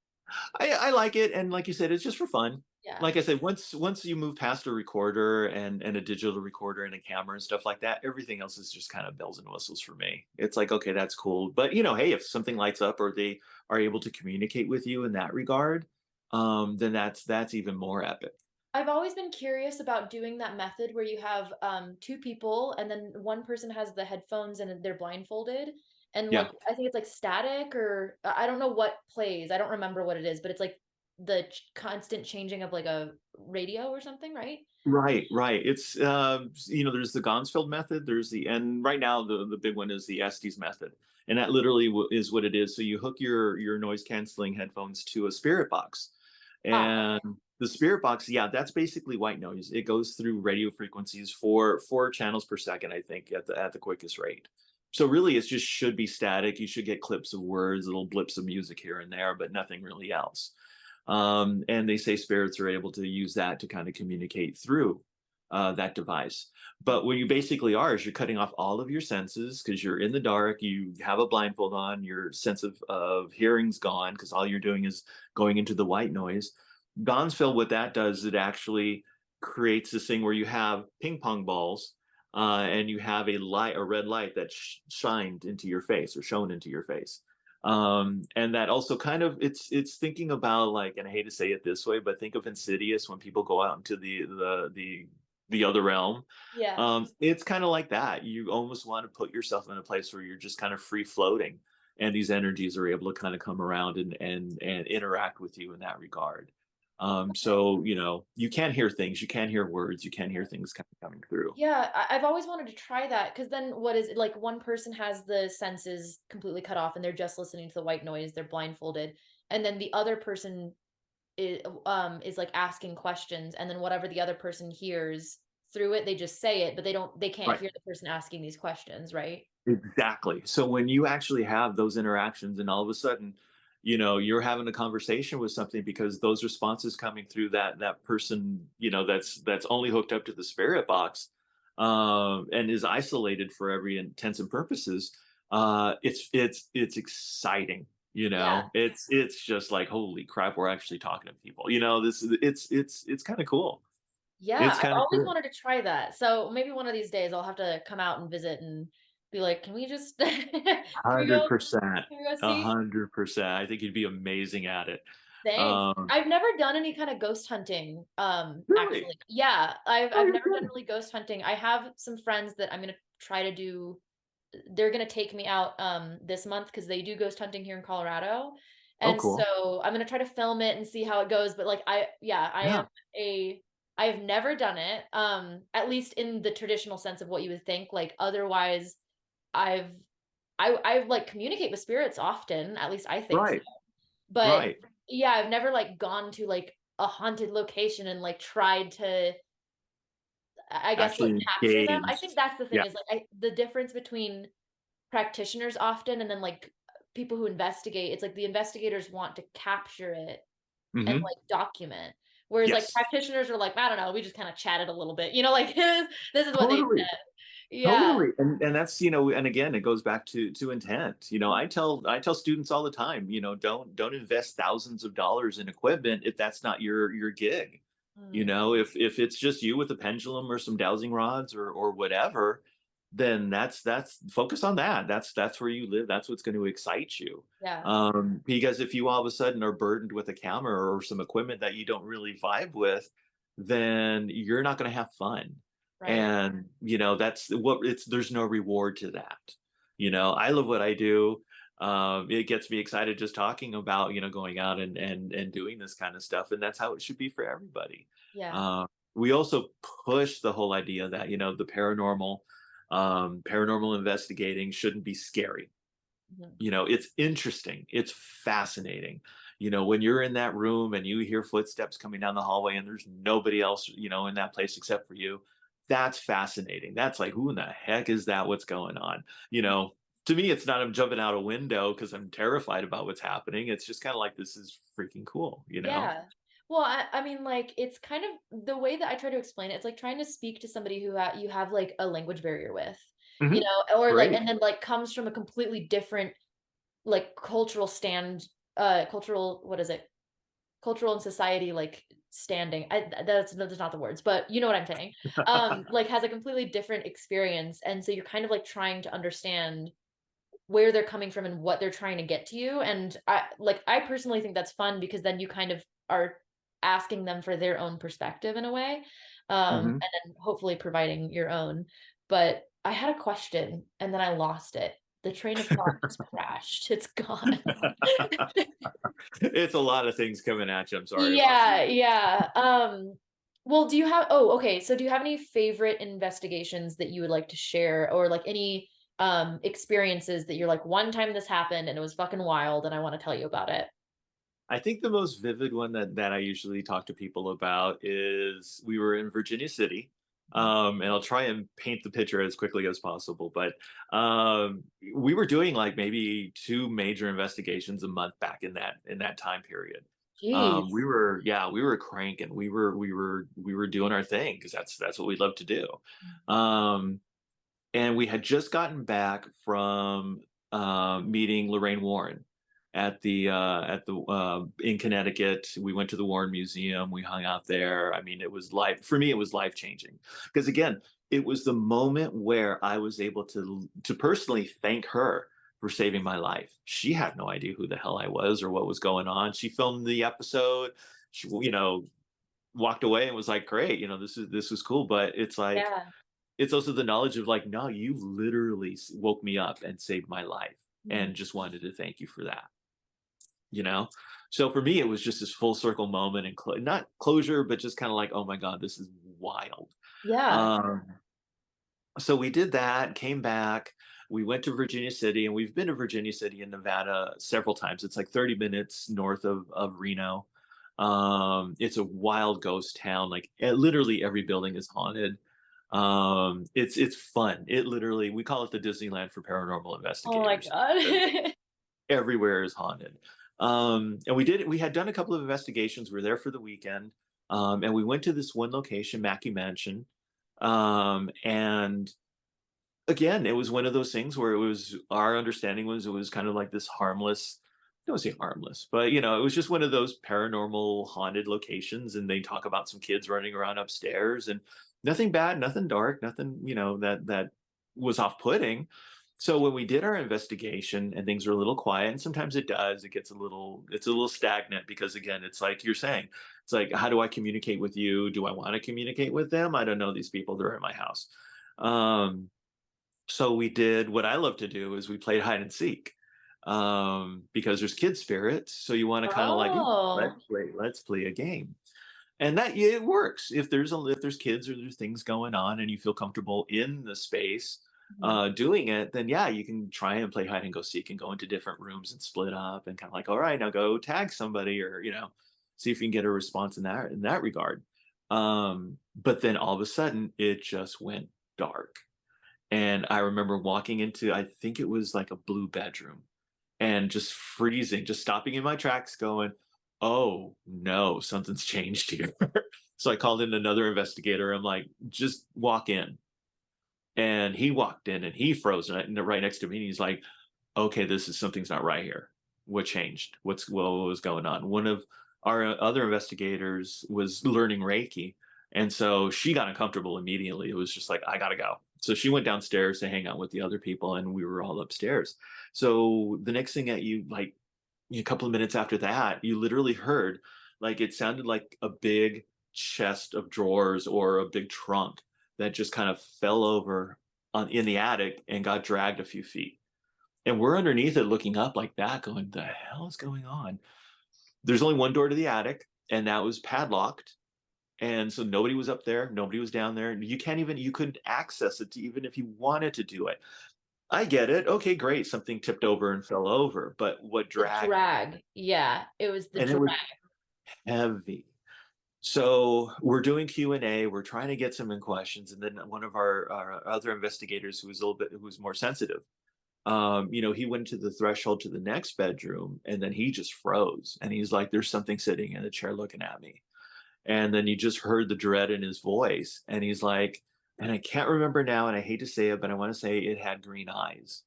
I like it, and like you said, it's just for fun. Yeah. Like I said, once you move past a recorder and a digital recorder and a camera and stuff like that, everything else is just kind of bells and whistles for me. It's like, okay, that's cool, but hey, if something lights up or they are able to communicate with you in that regard, then that's even more epic. I've always been curious about doing that method where you have, 2 people and then one person has the headphones and they're blindfolded, and, like, Yeah. I think it's, like, static or I don't know what plays, I don't remember what it is, but it's, like, the constant changing of, like, a radio or something, right? Right, right. It's there's the Gonsfield method. And right now the big one is the Estes method, and that literally is what it is. So you hook your noise canceling headphones to a spirit box, Ah, and okay. the spirit box, yeah, that's basically white noise. It goes through radio frequencies for 4 channels per second, I think, at the quickest rate. So really, it just should be static. You should get clips of words, little blips of music here and there, but nothing really else. And they say spirits are able to use that to kind of communicate through that device. But what you basically are is you're cutting off all of your senses because you're in the dark. You have a blindfold on. Your sense of hearing's gone because all you're doing is going into the white noise. Gonzfil, what that does, it actually creates this thing where you have ping pong balls, and you have a red light that shined into your face or shone into your face. And that also kind of it's thinking about like, and I hate to say it this way, but think of Insidious when people go out into the the other realm. Yeah. It's kind of like that. You almost want to put yourself in a place where you're just kind of free floating, and these energies are able to kind of come around and interact with you in that regard. Okay. So you can hear things, you can hear words, you can hear things kind of coming through. Yeah, I've always wanted to try that because then what is it like? One person has the senses completely cut off and they're just listening to the white noise, they're blindfolded, and then the other person is like asking questions, and then whatever the other person hears through it, they just say it, but they can't Right. hear the person asking these questions, right? Exactly. So when you actually have those interactions and all of a sudden, you're having a conversation with something because those responses coming through that person, that's only hooked up to the spirit box, and is isolated for every intents and purposes. It's exciting. Yeah. It's just like, holy crap, we're actually talking to people. This it's kind of cool. Yeah, It's I've kind of always cool. wanted to try that. So maybe one of these days I'll have to come out and visit and be like, "Can we just can we go 100%. can we go a see?" 100%. I think you'd be amazing at it. Thanks. Um, I've never done any kind of ghost hunting, really? actually. Yeah, Oh, I've you're never done kidding. really ghost hunting. I have some friends that I'm gonna try to do they're gonna take me out, this month because they do ghost hunting here in Colorado, Oh, and cool. so I'm gonna try to film it and see how it goes, but, like, Yeah. I have never done it, at least in the traditional sense of what you would think, like, otherwise, I've like, communicate with spirits often, at least I think so. Right. But Right. yeah, I've never like gone to like a haunted location and like tried to I guess like Actually capture them. I think engaged. that's the thing Yeah. is like the difference between practitioners often and then like people who investigate, it's like the investigators want to capture it and Hmm. like document. Whereas like Yes. practitioners are like, I don't know, we just kind of chatted a little bit, like this is what they Totally. said. Yeah. Totally. And that's, and again, it goes back to intent. I tell students all the time, don't invest thousands of dollars in equipment if that's not your gig. Mm, If it's just you with a pendulum or some dowsing rods or whatever, then that's focus on that. That's where you live. That's what's going to excite you. yeah. Because if you all of a sudden are burdened with a camera or some equipment that you don't really vibe with, then you're not going to have fun. Right. And that's what it's there's no reward to that. I love what I do. It gets me excited just talking about going out and doing this kind of stuff, and that's how it should be for everybody. Yeah. uh, we also push the whole idea that the paranormal investigating shouldn't be scary. Mhm. It's interesting, it's fascinating. When you're in that room and you hear footsteps coming down the hallway and there's nobody else in that place except for you, that's fascinating. That's like, who in the heck is that, what's going on? To me, it's not I'm jumping out a window because I'm terrified about what's happening. It's just kind of like, this is freaking cool. Yeah. Well, I mean, like, it's kind of the way that I try to explain it, it's like trying to speak to somebody who you have like a language barrier with, Hmm. or like, Great. and then like comes from a completely different like cultural, what is it? Cultural and society like standing. That's not the words, but you know what I'm saying. Like has a completely different experience, and so you're kind of like trying to understand where they're coming from and what they're trying to get to you. And I personally think that's fun because then you kind of are asking them for their own perspective in a way. Hmm. And then hopefully providing your own. But I had a question and then I lost it. The train of thought just crashed. It's gone. It's a lot of things coming at you. I'm sorry about Yeah, that. yeah. Well, do you have oh, okay. So do you have any favorite investigations that you would like to share or like any experiences that you're like one time this happened and it was fucking wild and I want to tell you about it? I think the most vivid one that I usually talk to people about is we were in Virginia City. Mhm. And I'll try and paint the picture as quickly as possible. But we were doing like maybe two major investigations a month back in that time period. Jeez. We were cranking. We were doing our thing because that's what we love to do. Um, and we had just gotten back from meeting Lorraine Warren at the in Connecticut. We went to the Warren Museum. We hung out there. I mean, it was life for me. It was life changing because again, it was the moment where I was able to personally thank her for saving my life. She had no idea who the hell I was or what was going on. She filmed the episode. She, walked away and was like, great, this was cool. But it's like, Yeah. it's also the knowledge of like, no, you literally woke me up and saved my life, Mhm. and just wanted to thank you for that, you know? So for me, it was just this full circle moment, and not closure, but just kind of like, oh my God, this is wild. Yeah. Um, so we did that, came back. We went to Virginia City, and we've been to Virginia City in Nevada several times. It's like 30 minutes north of Reno. It's a wild ghost town. Like literally every building is haunted. It's fun. It literally, we call it the Disneyland for paranormal Oh my investigators, because god. everywhere is haunted. And we had done a couple of investigations. We were there for the weekend. And we went to this one location, Mackey Mansion. And again, it was one of those things where it was, our understanding was it was kind of like this harmless, I don't say harmless, but it was just one of those paranormal haunted locations. And they talk about some kids running around upstairs, and nothing bad, nothing dark, nothing, that was off-putting. So when we did our investigation and things were a little quiet, and sometimes it's a little stagnant, because again, it's like you're saying, it's like, how do I communicate with you? Do I want to communicate with them? I don't know these people, they're in my house. Um, so we did what I love to do, is we played hide and seek, because there's kid spirits. So you want to kind of like, Oh. let's play a game. And that, yeah, it works. If there's kids or there's things going on and you feel comfortable in the space Mhm. doing it, then yeah, you can try and play hide and go seek and go into different rooms and split up and kind of like, all right, now go tag somebody, or see if you can get a response in that regard. But then all of a sudden it just went dark. And I remember walking into, I think it was like a blue bedroom, and just freezing, just stopping in my tracks, going, oh no, something's changed here. So I called in another investigator. I'm like, just walk in. And he walked in and he froze right next to me. And he's like, okay, something's not right here. What changed? What was going on? One of our other investigators was learning Reiki, and so she got uncomfortable immediately. It was just like, I gotta go. So she went downstairs to hang out with the other people, and we were all upstairs. So the next thing that a couple of minutes after that, you literally heard, like, it sounded like a big chest of drawers or a big trunk that just kind of fell over in the attic and got dragged a few feet. And we're underneath it looking up like that, going, the hell is going on? There's only one door to the attic, and that was padlocked. And so nobody was up there, nobody was down there. You couldn't access it even if you wanted to do it. I get it. Okay, great. Something tipped over and fell over, but what The dragged it? drag. Yeah, it was the And it drag. was heavy. So we're doing Q&A. We're trying to get some in questions. And then one of our other investigators, who was more sensitive, he went to the threshold to the next bedroom, and then he just froze. And he's like, there's something sitting in the chair looking at me. And then you just heard the dread in his voice. And he's like, and I can't remember now, and I hate to say it, but I want to say it had green eyes.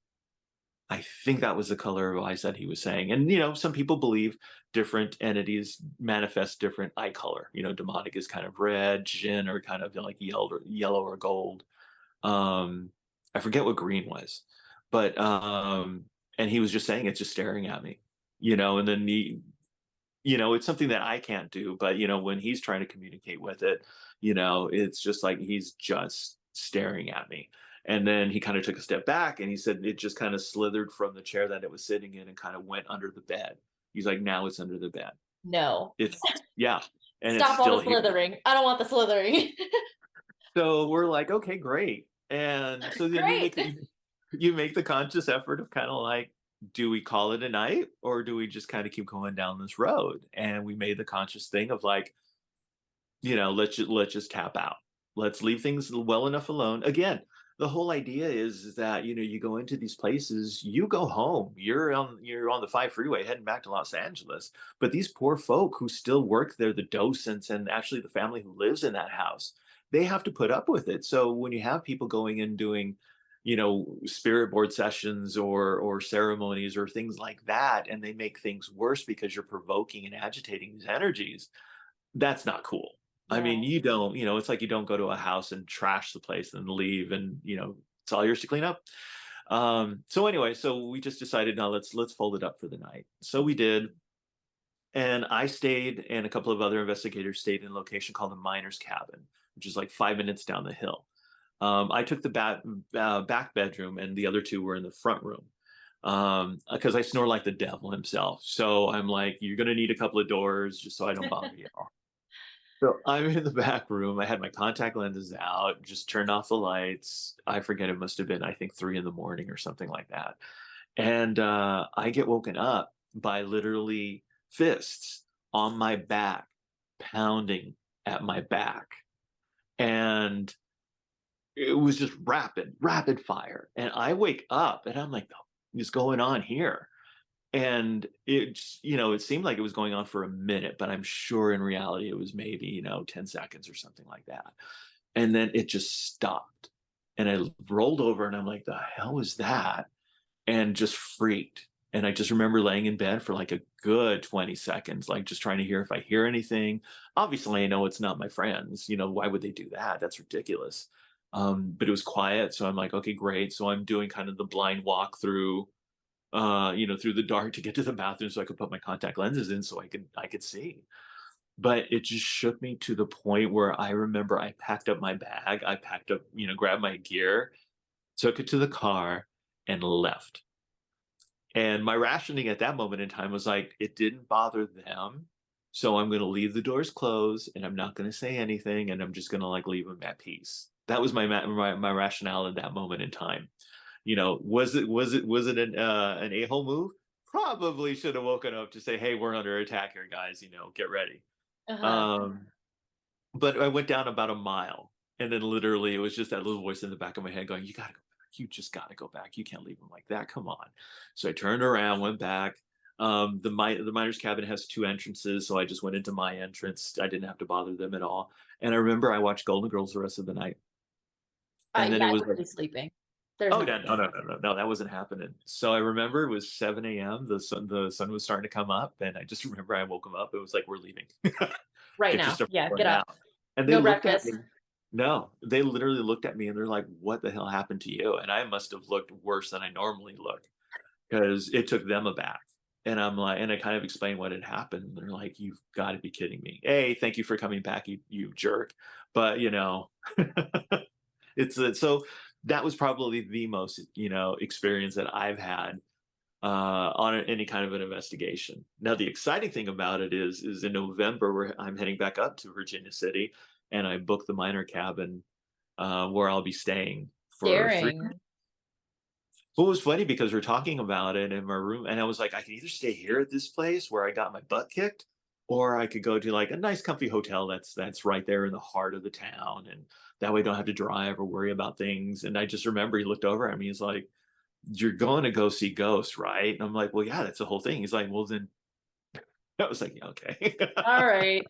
I think that was the color of eyes that he was saying. And, some people believe different entities manifest different eye color. Demonic is kind of red, Jinn are kind of like yellow or gold. Um, I forget what green was, but and he was just saying it's just staring at me, and then it's something that I can't do, but when he's trying to communicate with it, it's just like he's just staring at me. And then he kind of took a step back, and he said it just kind of slithered from the chair that it was sitting in and kind of went under the bed. He's like, now it's under the bed. No. Yeah, and it's Stop all still the here. slithering. I don't want the slithering. So we're like, okay, great. And so then Great. you make the conscious effort of kind of like, do we call it a night, or do we just kind of keep going down this road? And we made the conscious thing of like, let's just tap out. Let's leave things well enough alone. Again, the whole idea is that you go into these places, you go home, you're on the 5 freeway heading back to Los Angeles. But these poor folk who still work there, the docents and actually the family who lives in that house, they have to put up with it. So when you have people going and doing spirit board sessions or ceremonies or things like that, and they make things worse because you're provoking and agitating these energies, that's not cool. I Yeah. mean, you don't, it's like you don't go to a house and trash the place and leave, and it's all yours to clean up. So anyway, so we just decided, now let's fold it up for the night. So we did. And I stayed, and a couple of other investigators stayed in a location called the Miner's Cabin, which is like 5 minutes down the hill. I took the back bedroom, and the other two were in the front room because I snore like the devil himself. So I'm like, you're going to need a couple of doors just so I don't bother you. So I'm in the back room. I had my contact lenses out, just turned off the lights. I forget, it must have been, I think, 3 in the morning or something like that. And I get woken up by literally fists on my back, pounding at my back. And it was just rapid fire. And I wake up and I'm like, what's going on here? And it seemed like it was going on for a minute, but I'm sure in reality it was maybe, 10 seconds or something like that. And then it just stopped. And I rolled over and I'm like, the hell was that? And just freaked. And I just remember laying in bed for like a good 20 seconds, like just trying to hear if I hear anything. Obviously, I know it's not my friends. Why would they do that? That's ridiculous. But it was quiet. So I'm like, okay, great. So I'm doing kind of the blind walk through, through the dark to get to the bathroom so I could put my contact lenses in so I could see. But it just shook me to the point where I remember I packed up my bag, I packed up, grabbed my gear, took it to the car, and left. And my rationing at that moment in time was like, it didn't bother them. So I'm going to leave the doors closed and I'm not going to say anything. And I'm just going to like leave them at peace. That was my rationale at that moment in time. Was it an a-hole move? Probably should have woken up to say, hey, we're under attack here, guys, get ready. Uh-huh. Um, but I went down about a mile, and then literally it was just that little voice in the back of my head going, "You gotta go back. You just gotta go back. You can't leave them like that. Come on." So I turned around, went back. The miner's cabin has two entrances, so I just went into my entrance. I didn't have to bother them at all. And I remember I watched Golden Girls the rest of the night, and then Yeah, it I was would like, be sleeping. There's oh no no, no, no, no, no, no, that wasn't happening. So I remember it was 7 a.m. The sun was starting to come up, and I just remember I woke them up. It was like, we're leaving. right Get your now. stuff Yeah, right get up. now. And they No looked at breakfast. me. No, they literally looked at me and they're like, what the hell happened to you? And I must have looked worse than I normally look because it took them aback. And I'm like, and I kind of explained what had happened. And they're like, you've got to be kidding me. Hey, thank you for coming back, you jerk. But so that was probably the most, experience that I've had on any kind of an investigation. Now, the exciting thing about it is in November, where I'm heading back up to Virginia City, and I booked the minor cabin where I'll be staying for 3 months. Daring. Well, it was funny because we're talking about it in my room, and I was like, I can either stay here at this place where I got my butt kicked, or I could go to like a nice, comfy hotel that's right there in the heart of the town, and that way I don't have to drive or worry about things. And I just remember he looked over at me, he's like, you're going to go see ghosts, right? And I'm like, well, yeah, that's the whole thing. He's like, well, then I was like, yeah, okay. All right.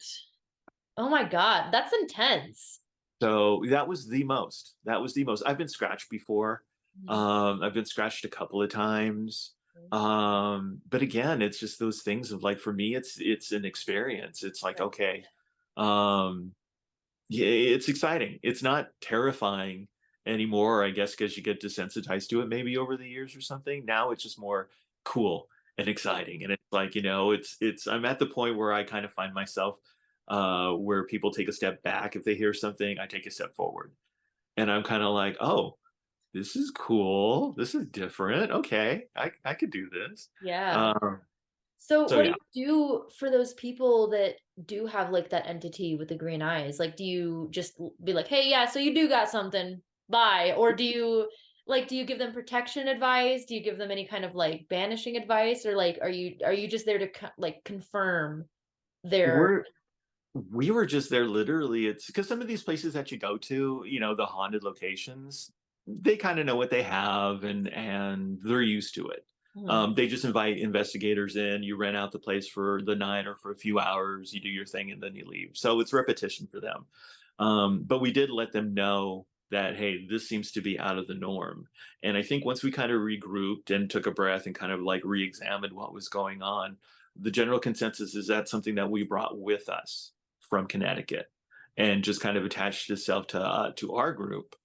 Oh my God, that's intense. So that was the most. That was the most. I've been scratched before. Mhm. I've been scratched a couple of times. Mhm. But again, it's just those things of like, for me, it's an experience. It's like, Right. okay, um, yeah, it's exciting. It's not terrifying anymore, I guess, because you get desensitized to it maybe over the years or something. Now it's just more cool and exciting. And it's like, I'm at the point where I kind of find myself where people take a step back. If they hear something, I take a step forward. And I'm kind of like, oh, this is cool. This is different. Okay, I could do this. Yeah. Um, So so what do yeah. you do for those people that do have like that entity with the green eyes? Like, do you just be like, "Hey, yeah, so you do got something. Bye." Or do you give them protection advice? Do you give them any kind of like banishing advice, or like are you just there to like confirm their We're We were just there literally. It's because some of these places that you go to, the haunted locations, they kind of know what they have, and they're used to it. Mhm. They just invite investigators in. You rent out the place for the night or for a few hours. You do your thing and then you leave. So it's repetition for them. But we did let them know that, hey, this seems to be out of the norm. And I think once we kind of regrouped and took a breath and kind of like re-examined what was going on, the general consensus is that something that we brought with us from Connecticut and just kind of attached itself to our group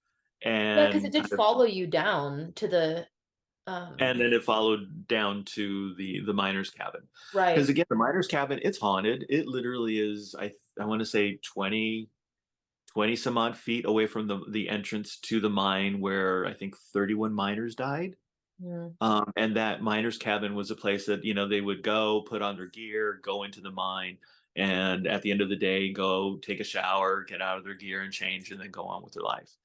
Yeah, because it and did kind of follow you down to the And then it followed down to the miner's cabin. Because right. again, the miner's cabin, it's haunted. It literally is, I want to say 20 some odd feet away from the entrance to the mine where I think 31 miners died. Mm. And that miner's cabin was a place that, they would go put on their gear, go into the mine, and at the end of the day, go take a shower, get out of their gear and change, and then go on with their life.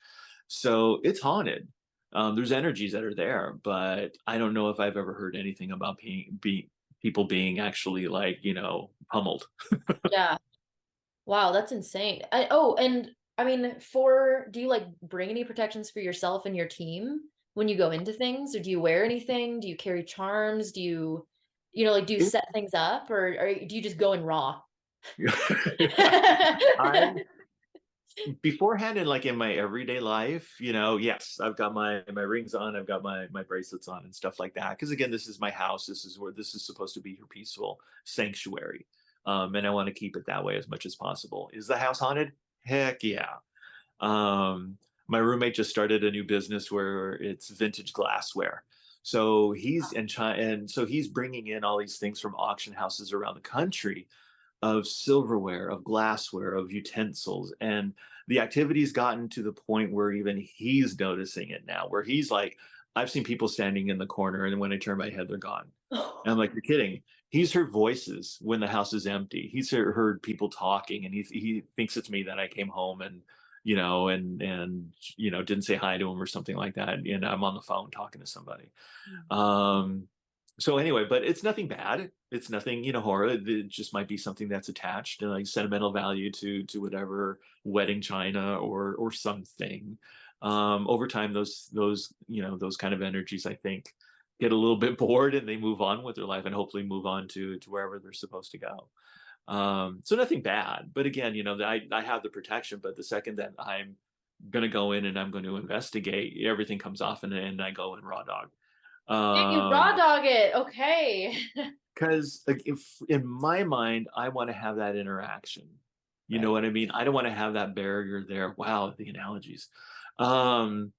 So it's haunted. There's energies that are there, but I don't know if I've ever heard anything about people being actually like, pummeled. Yeah. Wow, that's insane. Oh, and I mean, for do you like bring any protections for yourself and your team when you go into things, or do you wear anything? Do you carry charms? Do you, like, do you set things up, or do you just go in raw? I beforehand and like in my everyday life, yes, I've got my rings on, I've got my bracelets on and stuff like that. Because again, this is my house. This is where this is supposed to be your peaceful sanctuary. And I want to keep it that way as much as possible. Is the house haunted? Heck yeah. My roommate just started a new business where it's vintage glassware. So he's in China, and so he's bringing in all these things from auction houses around the country of silverware, of glassware, of utensils. And the activity's gotten to the point where even he's noticing it now, where he's like, I've seen people standing in the corner, and when I turn my head, they're gone. And I'm like, you're kidding. He's heard voices when the house is empty. He's heard people talking, and he thinks it's me that I came home and didn't say hi to him or something like that. And I'm on the phone talking to somebody. Um, so anyway, but it's nothing bad. It's nothing, horror. It just might be something that's attached and like sentimental value to whatever wedding china or something. Over time, those kind of energies, I think, get a little bit bored and they move on with their life and hopefully move on to wherever they're supposed to go. So nothing bad, but again, I have the protection, but the second that I'm going to go in and I'm going to investigate, everything comes off and I go in raw dog. Damn, you raw Um, dog it. Okay. because like if in my mind, I want to have that interaction. You know Right. what I mean? I don't want to have that barrier there. Wow, the analogies. Um,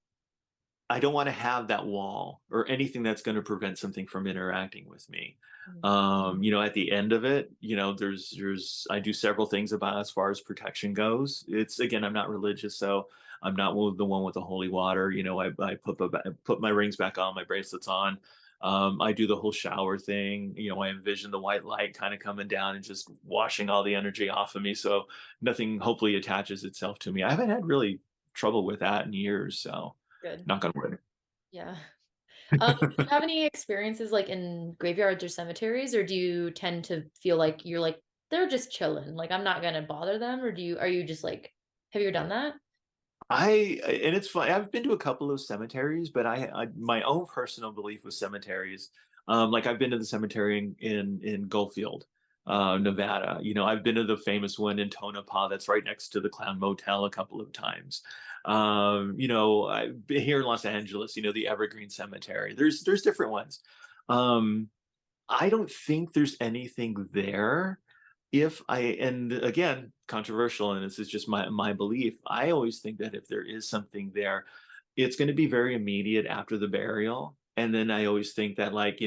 I don't want to have that wall or anything that's going to prevent something from interacting with me. Mm. At the end of it, there's I do several things about as far as protection goes. It's again, I'm not religious, so I'm not the one with the holy water. I put my rings back on, my bracelets on. I do the whole shower thing. I envision the white light kind of coming down and just washing all the energy off of me, so nothing hopefully attaches itself to me. I haven't had really trouble with that in years, so Good. knock on wood. Yeah. Do you have any experiences like in graveyards or cemeteries, or do you tend to feel like you're like they're just chilling, like I'm not gonna bother them, or are you just like have you ever done that? And it's fun. I've been to a couple of cemeteries, but my own personal belief with cemeteries, like I've been to the cemetery in Goldfield, Nevada. I've been to the famous one in Tonopah that's right next to the Clown Motel a couple of times. I've been here in Los Angeles. The Evergreen Cemetery. There's different ones. Um, I don't think there's anything there. If I and again, controversial, and this is just my belief, I always think that if there is something there, it's going to be very immediate after the burial. And then I always think that like,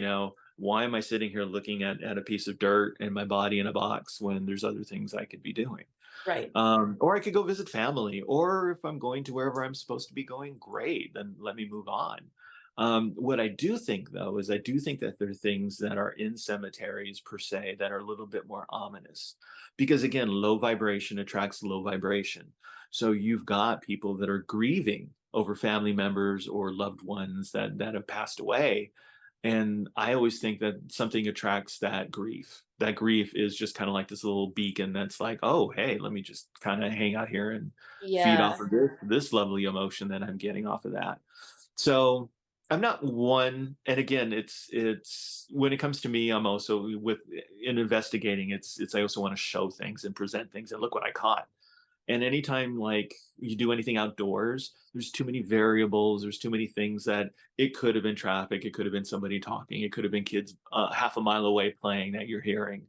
why am I sitting here looking at a piece of dirt and my body in a box when there's other things I could be doing? Right. Or I could go visit family, or if I'm going to wherever I'm supposed to be going, great, then let me move on. What I do think, though, is I do think that there are things that are in cemeteries per se that are a little bit more ominous. Because again, low vibration attracts low vibration. So you've got people that are grieving over family members or loved ones that have passed away. And I always think that something attracts that grief. That grief is just kind of like this little beacon that's like, oh, hey, let me just kind of hang out here and feed Yeah. off of this lovely emotion that I'm getting off of that. So I'm not one, and again, it's when it comes to me, I'm also with in investigating, it's I also want to show things and present things and look what I caught. And anytime like you do anything outdoors, there's too many variables. There's too many things that it could have been traffic. It could have been somebody talking. It could have been kids half a mile away playing that you're hearing.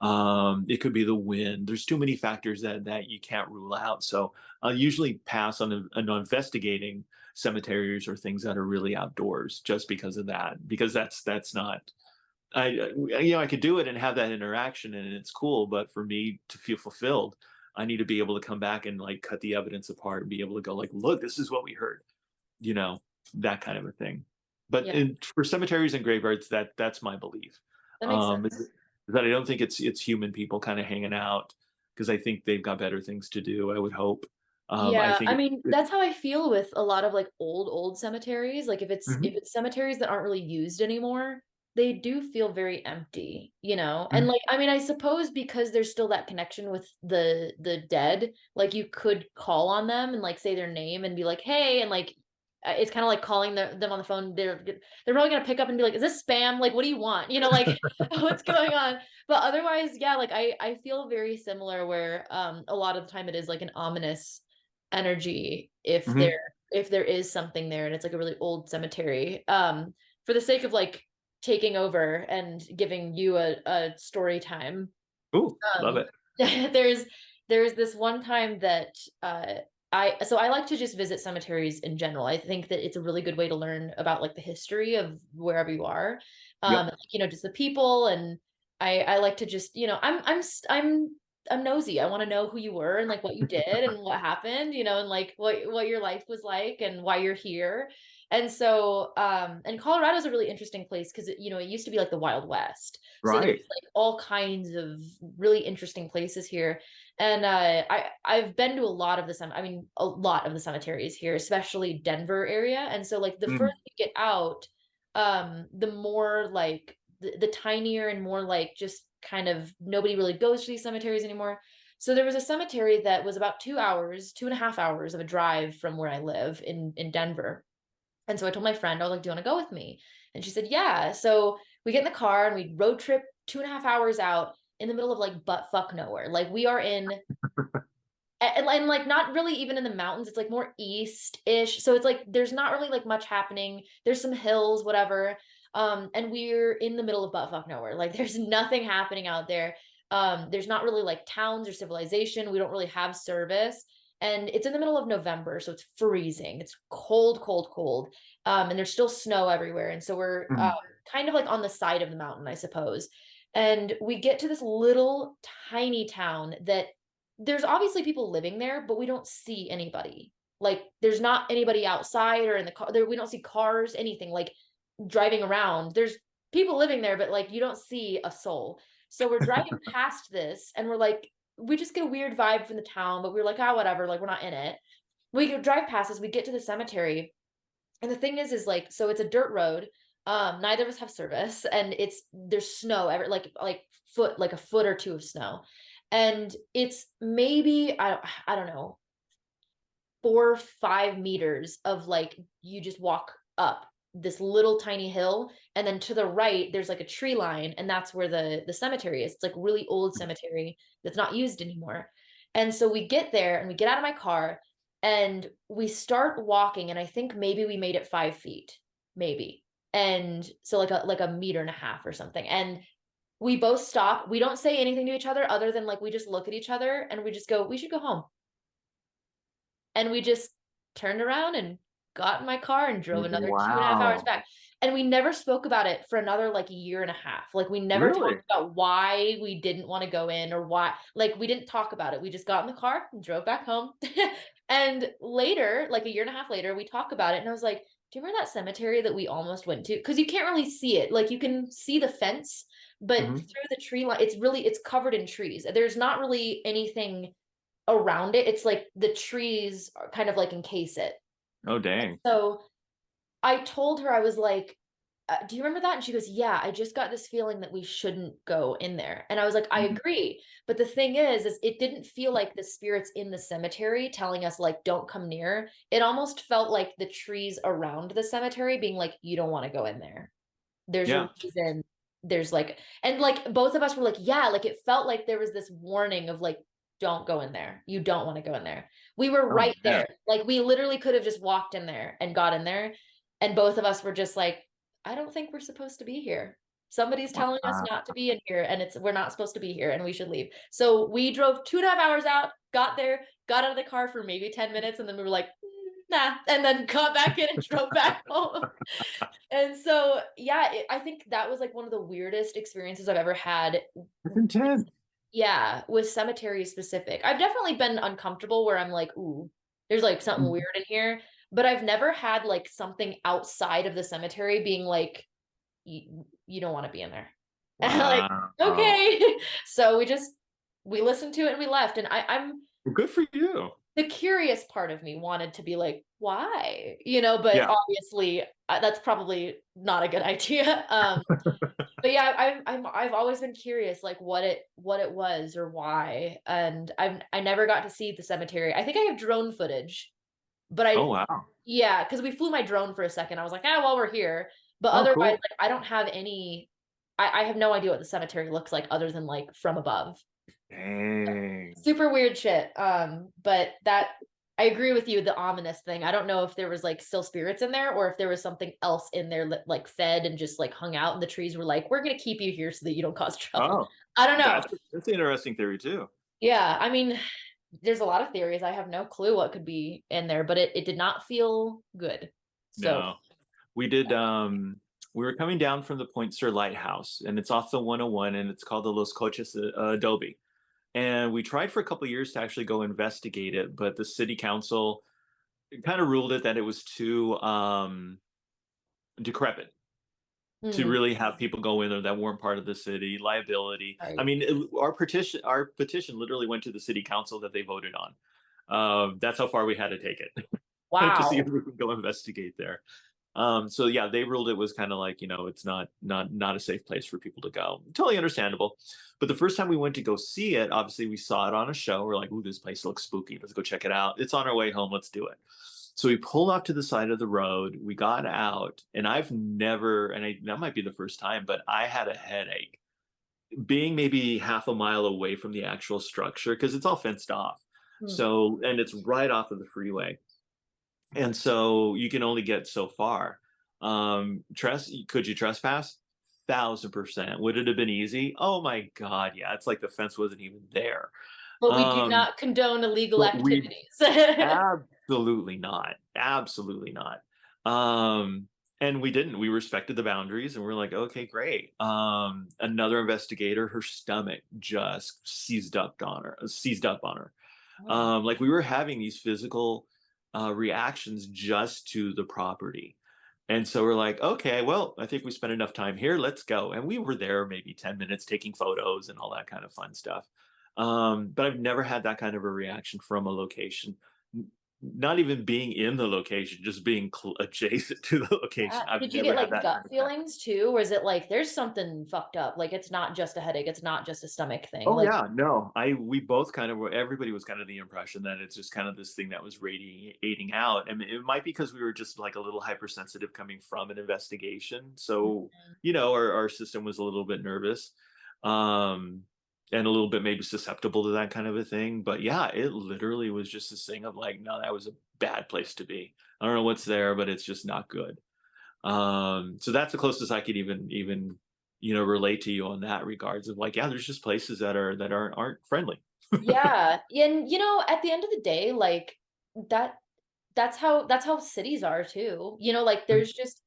It could be the wind. There's too many factors that you can't rule out. So I'll usually pass on investigating cemeteries or things that are really outdoors just because of that. Because that's not I could do it and have that interaction and it's cool, but for me to feel fulfilled, I need to be able to come back and like cut the evidence apart and be able to go like, look, this is what we heard, you know, that kind of a thing. But Yeah, for cemeteries and graveyards, that's my belief. that makes Is sense. that I don't think it's human people kind of hanging out because I think they've got better things to do. I would hope. I Yeah, think I mean, that's how I feel with a lot of like old cemeteries. Like if Mhm, it's cemeteries that aren't really used anymore, they do feel very empty, you know? And mhm. like I mean, I suppose because there's still that connection with the dead, like you could call on them and like say their name and be like, "Hey," and like it's kind of like calling them on the phone. They're probably gonna pick up and be like, "Is this spam? Like, what do you want?" You know, like what's going on? But otherwise, yeah, like I feel very similar where a lot of the time it is like an ominous energy Mhm. if there is something there and it's like a really old cemetery. For the sake of like taking over and giving you a story time, Ooh, love um, it. there's this one time that I like to just visit cemeteries in general. I think that it's a really good way to learn about like the history of wherever you are. Yep. Like, you know, just the people and I like to just, you know, I'm nosy. I want to know who you were and like what you did and what happened, you know, and like what your life was like and why you're here. And so and Colorado's a really interesting place because you know, it used to be like the Wild West. So there's Right. like all kinds of really interesting places here. And I've been to a lot of I mean a lot of the cemeteries here, especially Denver area. And so like the further Mm. you get out, the more like the tinier and more like just kind of nobody really goes to these cemeteries anymore. So there was a cemetery that was about 2 hours, 2.5 hours of a drive from where I live in Denver. And so I told my friend, I was like, "Do you want to go with me?" And she said, "Yeah." So we get in the car and we road trip 2.5 hours out in the middle of like butt fuck nowhere. Like we are in and like not really even in the mountains. It's like more east-ish. So it's like there's not really like much happening. There's some hills, whatever. And we're in the middle of butt fuck nowhere. Like there's nothing happening out there. There's not really like towns or civilization. We don't really have service. And it's in the middle of November, so it's freezing. It's cold, cold, cold. And there's still snow everywhere. And so we're Mhm. kind of like on the side of the mountain, I suppose. And we get to this little tiny town that there's obviously people living there, but we don't see anybody. Like there's not anybody outside or in the car. There we don't see cars, anything like driving around. There's people living there, but like you don't see a soul. So we're driving past this and we're like, we just get a weird vibe from the town, but we're like, ah, whatever, like we're not in it. We go drive past this, we get to the cemetery, and the thing is like, so it's a dirt road. Neither of us have service, and there's snow like like a foot or two of snow, and it's maybe I don't know 4 or 5 meters of like you just walk up this little tiny hill, and then to the right there's like a tree line, and that's where the cemetery is. It's like really old cemetery that's not used anymore. And so we get there and we get out of my car and we start walking, and I think maybe we made it 5 feet, maybe. And so like a meter and a half or something. And we both stop. We don't say anything to each other other than like we just look at each other and we just go, we should go home. And we just turned around and got in my car and drove another 2.5 hours Wow. back. And we never spoke about it for another like a year and a half. Like we never Really? talked about why we didn't want to go in or why, like we didn't talk about it. We just got in the car and drove back home. And later, like a year and a half later, we talk about it. And I was like, do you remember that cemetery that we almost went to? Because you can't really see it. Like you can see the fence, but Mhm. through the tree line, it's covered in trees. There's not really anything around it. It's like the trees are kind of like encase it. Oh, dang. So I told her, I was like, "Do you remember that?" And she goes, "Yeah, I just got this feeling that we shouldn't go in there." And I was like, "I Mhm. agree." But the thing is it didn't feel like the spirits in the cemetery telling us, like, don't come near. It almost felt like the trees around the cemetery being like, you don't want to go in there. There's a Yeah. reason. There's like, and like both of us were like, yeah, like it felt like there was this warning of like, don't go in there. You don't want to go in there. We were Oh, right man. there. Like we literally could have just walked in there and got in there. And both of us were just like, I don't think we're supposed to be here. Somebody's telling us Wow. not to be in here, and we're not supposed to be here, and we should leave. So we drove 2.5 hours out, got there, got out of the car for maybe 10 minutes, and then we were like, nah, and then got back in and drove back home. And so, yeah, I think that was like one of the weirdest experiences I've ever had. That's intense. Yeah, with cemetery specific. I've definitely been uncomfortable where I'm like, "Ooh, there's, like, something Mhm. weird in here," but I've never had, like, something outside of the cemetery being like, You don't wanna be in there." And I'm like, Wow. "Okay." So we listened to it and we left, and I'm Well, good for you. the curious part of me wanted to be like, "Why?" But Yeah. obviously, that's probably not a good idea, but yeah, I've always been curious, like what it was or why, and I never got to see the cemetery. I think I have drone footage, but Oh, wow. yeah, because we flew my drone for a second. I was like, while we're here, but Oh, otherwise, cool. like I don't have any. I have no idea what the cemetery looks like other than like from above. Dang. Super weird shit. But that I agree with you, the ominous thing. I don't know if there was like still spirits in there or if there was something else in there that like fed and just like hung out and the trees were like, we're gonna keep you here so that you don't cause trouble. Oh, I don't know. that's an interesting theory too. Yeah, I mean, there's a lot of theories. I have no clue what could be in there, but it did not feel good. So No. We did, we were coming down from the Point Sur Lighthouse, and it's off the 101, and it's called the Los Coches Adobe. And we tried for a couple of years to actually go investigate it, but the city council kind of ruled it that it was too decrepit to mm, really have people go in there that weren't part of the city, liability. I right. mean, our petition literally went to the city council that they voted on. That's how far we had to take it to see if Wow. we could go investigate there. So yeah, they ruled it was kind of like, it's not a safe place for people to go. Totally understandable. But the first time we went to go see it, obviously we saw it on a show. We're like, ooh, this place looks spooky. Let's go check it out. It's on our way home. Let's do it. So we pulled off to the side of the road. We got out, and I've never, that might be the first time, but I had a headache being maybe half a mile away from the actual structure because it's all fenced off. Mm. So, and it's right off of the freeway, and so you can only get so far. Could you trespass? 1,000%. Would it have been easy? Oh my God, yeah. It's like the fence wasn't even there. But we do Um, not condone illegal but we activities. absolutely not. Absolutely not. Um, and we didn't. We respected the boundaries, and we're like, okay, great. Another investigator, her stomach just seized up on her. Oh. Like we were having these physical reactions just to the property. And so we're like, okay, well, I think we spent enough time here. Let's go. And we were there maybe 10 minutes taking photos and all that kind of fun stuff. But I've never had that kind of a reaction from a location, not even being in the location, just being adjacent to the Yeah. location. I've Did you never get had like that gut kind of reaction. feelings too? Or is it like there's something fucked up? Like it's not just a headache, it's not just a stomach thing. Oh Like, yeah, no, we both kind of were. Everybody was kind of the impression that it's just kind of this thing that was radiating out. I mean, it might be because we were just like a little hypersensitive coming from an investigation. So, mhm. our system was a little bit nervous, um, and a little bit maybe susceptible to that kind of a thing. But yeah, it literally was just this thing of like, no, that was a bad place to be. I don't know what's there, but it's just not good. So that's the closest I could even relate to you on that regards of like, yeah, there's just places that aren't friendly. Yeah. And at the end of the day, like that that's how cities are too. Like Mm. there's just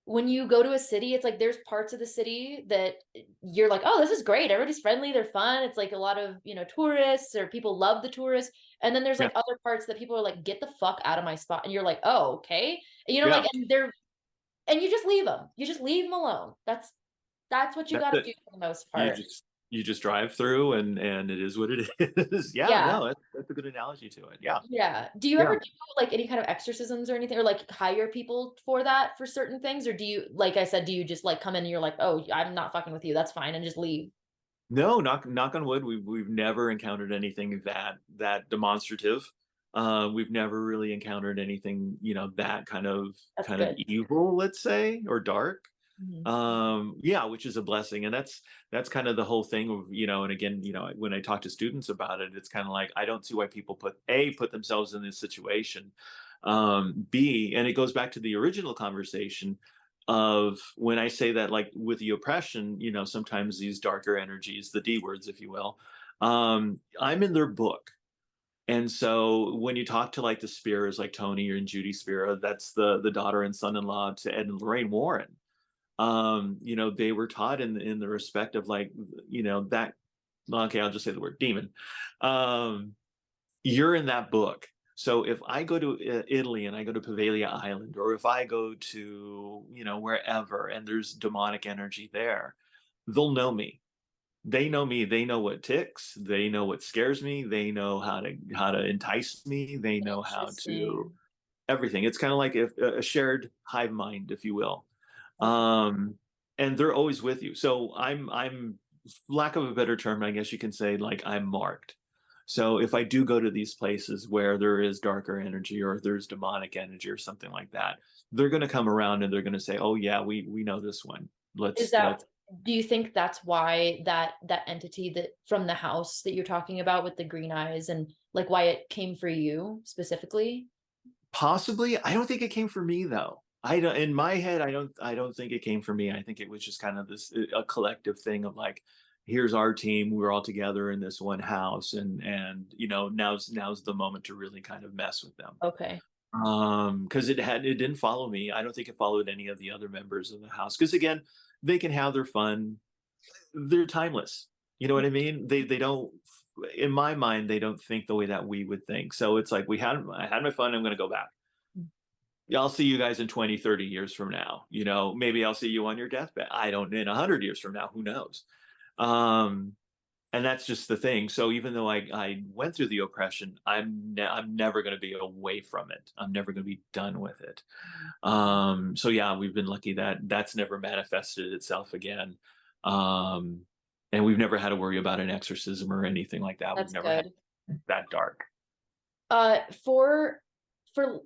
when you go to a city, it's like there's parts of the city that you're like, "Oh, this is great. Everybody's friendly, they're fun." It's like a lot of, tourists or people love the tourists. And then there's Yeah, like other parts that people are like, "Get the fuck out of my spot." And you're like, "Oh, okay." And, like yeah, and you just leave them. You just leave them alone. That's what you that's got to it. do for the most You part. just you just drive through, and it is what it is. Yeah, Yeah. no, that's a good analogy to it. Yeah, Yeah. Do you yeah. ever do like any kind of exorcisms or anything or like hire people for that for certain things? Or do you, like I said, do you just like come in and you're like, "Oh, I'm not fucking with you. That's fine," and just leave? No, knock on wood, we've never encountered anything that demonstrative. We've never really encountered anything, that That's kind of good. evil, let's say, or dark. Mhm. Yeah, which is a blessing, and that's kind of the whole thing of, and again, when I talk to students about it, it's kind of like I don't see why people put themselves in this situation. B, and it goes back to the original conversation. of when I say that, like with the oppression, sometimes these darker energies, the D words, if you will, I'm in their book. And so when you talk to like the Spears, like Tony and Judy Spira, that's the daughter and son-in-law to Ed and Lorraine Warren. They were taught in the respect of like, that, okay, I'll just say the word demon. Um, you're in that book. So if I go to Italy and I go to Poveglia Island, or if I go to, wherever, and there's demonic energy there, they'll know me. They know me. They know what ticks. They know what scares me. They know how to entice me. They know how to Interesting. everything. It's kind of like a shared hive mind, if you will. Okay. Um, and they're always with you. So I'm lack of a better term, I guess you can say, like I'm marked. So if I do go to these places where there is darker energy or there's demonic energy or something like that, they're going to come around and they're going to say, "Oh yeah, we know this one. Is Let's." that Do you think that's why that entity that from the house that you're talking about with the green eyes and like why it came for you specifically? Possibly. I don't think it came for me though. I don't, in my head, I don't think it came for me. I think it was just kind of this a collective thing of like, here's our team, we're all together in this one house, and now's the moment to really kind of mess with them. Okay. Because it didn't follow me. I don't think it followed any of the other members of the house. Because again, they can have their fun. They're timeless. You know what I mean? They don't, in my mind, they don't think the way that we would think. So it's like I had my fun, I'm gonna go back. Yeah, I'll see you guys in 20, 30 years from now. Maybe I'll see you on your deathbed. I don't, in 100 years from now, who knows? Um, and that's just the thing. So even though I went through the oppression, I'm never going to be away from it. I'm never going to be done with it. So yeah, we've been lucky that that's never manifested itself again. Um, and we've never had to worry about an exorcism or anything like that. We've That's never had good. that dark. For for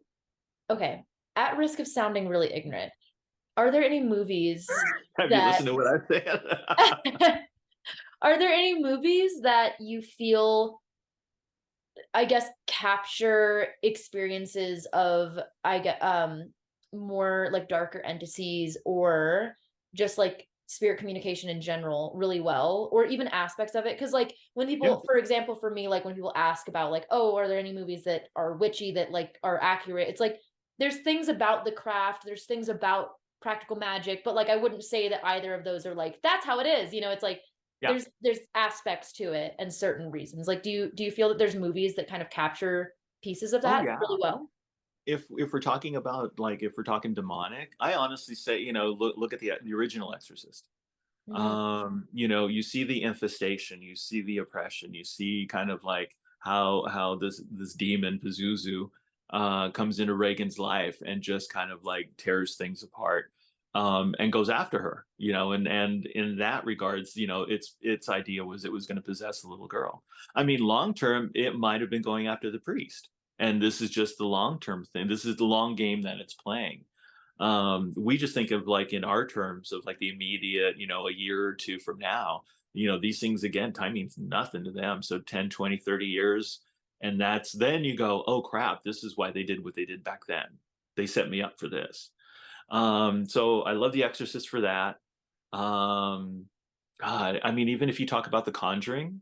okay, at risk of sounding really ignorant, are there any movies Have you that listened to what I said? are there any movies that you feel, I guess, capture experiences of I get more like darker entities or just like spirit communication in general really well, or even aspects of it? Because like when Yeah. people, for example, for me, like when people ask about like, oh, are there any movies that are witchy that like are accurate, it's like there's things about the craft, there's things about practical magic, but like I wouldn't say that either of those are like that's how it is, it's like Yeah. there's aspects to it and certain reasons. Like, do you feel that there's movies that kind of capture pieces of Oh that yeah. really well? If we're talking about, like, if we're talking demonic, I honestly say, look at the original Exorcist. Mhm. You see the infestation, you see the oppression, you see kind of like how this demon Pazuzu comes into Reagan's life and just kind of like tears things apart, and goes after her, and in that regards, its idea was it was going to possess a little girl. I mean, long term, it might have been going after the priest, and this is just the long term thing. This is the long game that it's playing. We just think of like in our terms of like the immediate, a year or two from now. These things, again, time means nothing to them. So 10, 20, 30 years, and that's then you go, oh crap, this is why they did what they did back then. They set me up for this. So I love The Exorcist for that. um God, I mean, even if you talk about The Conjuring,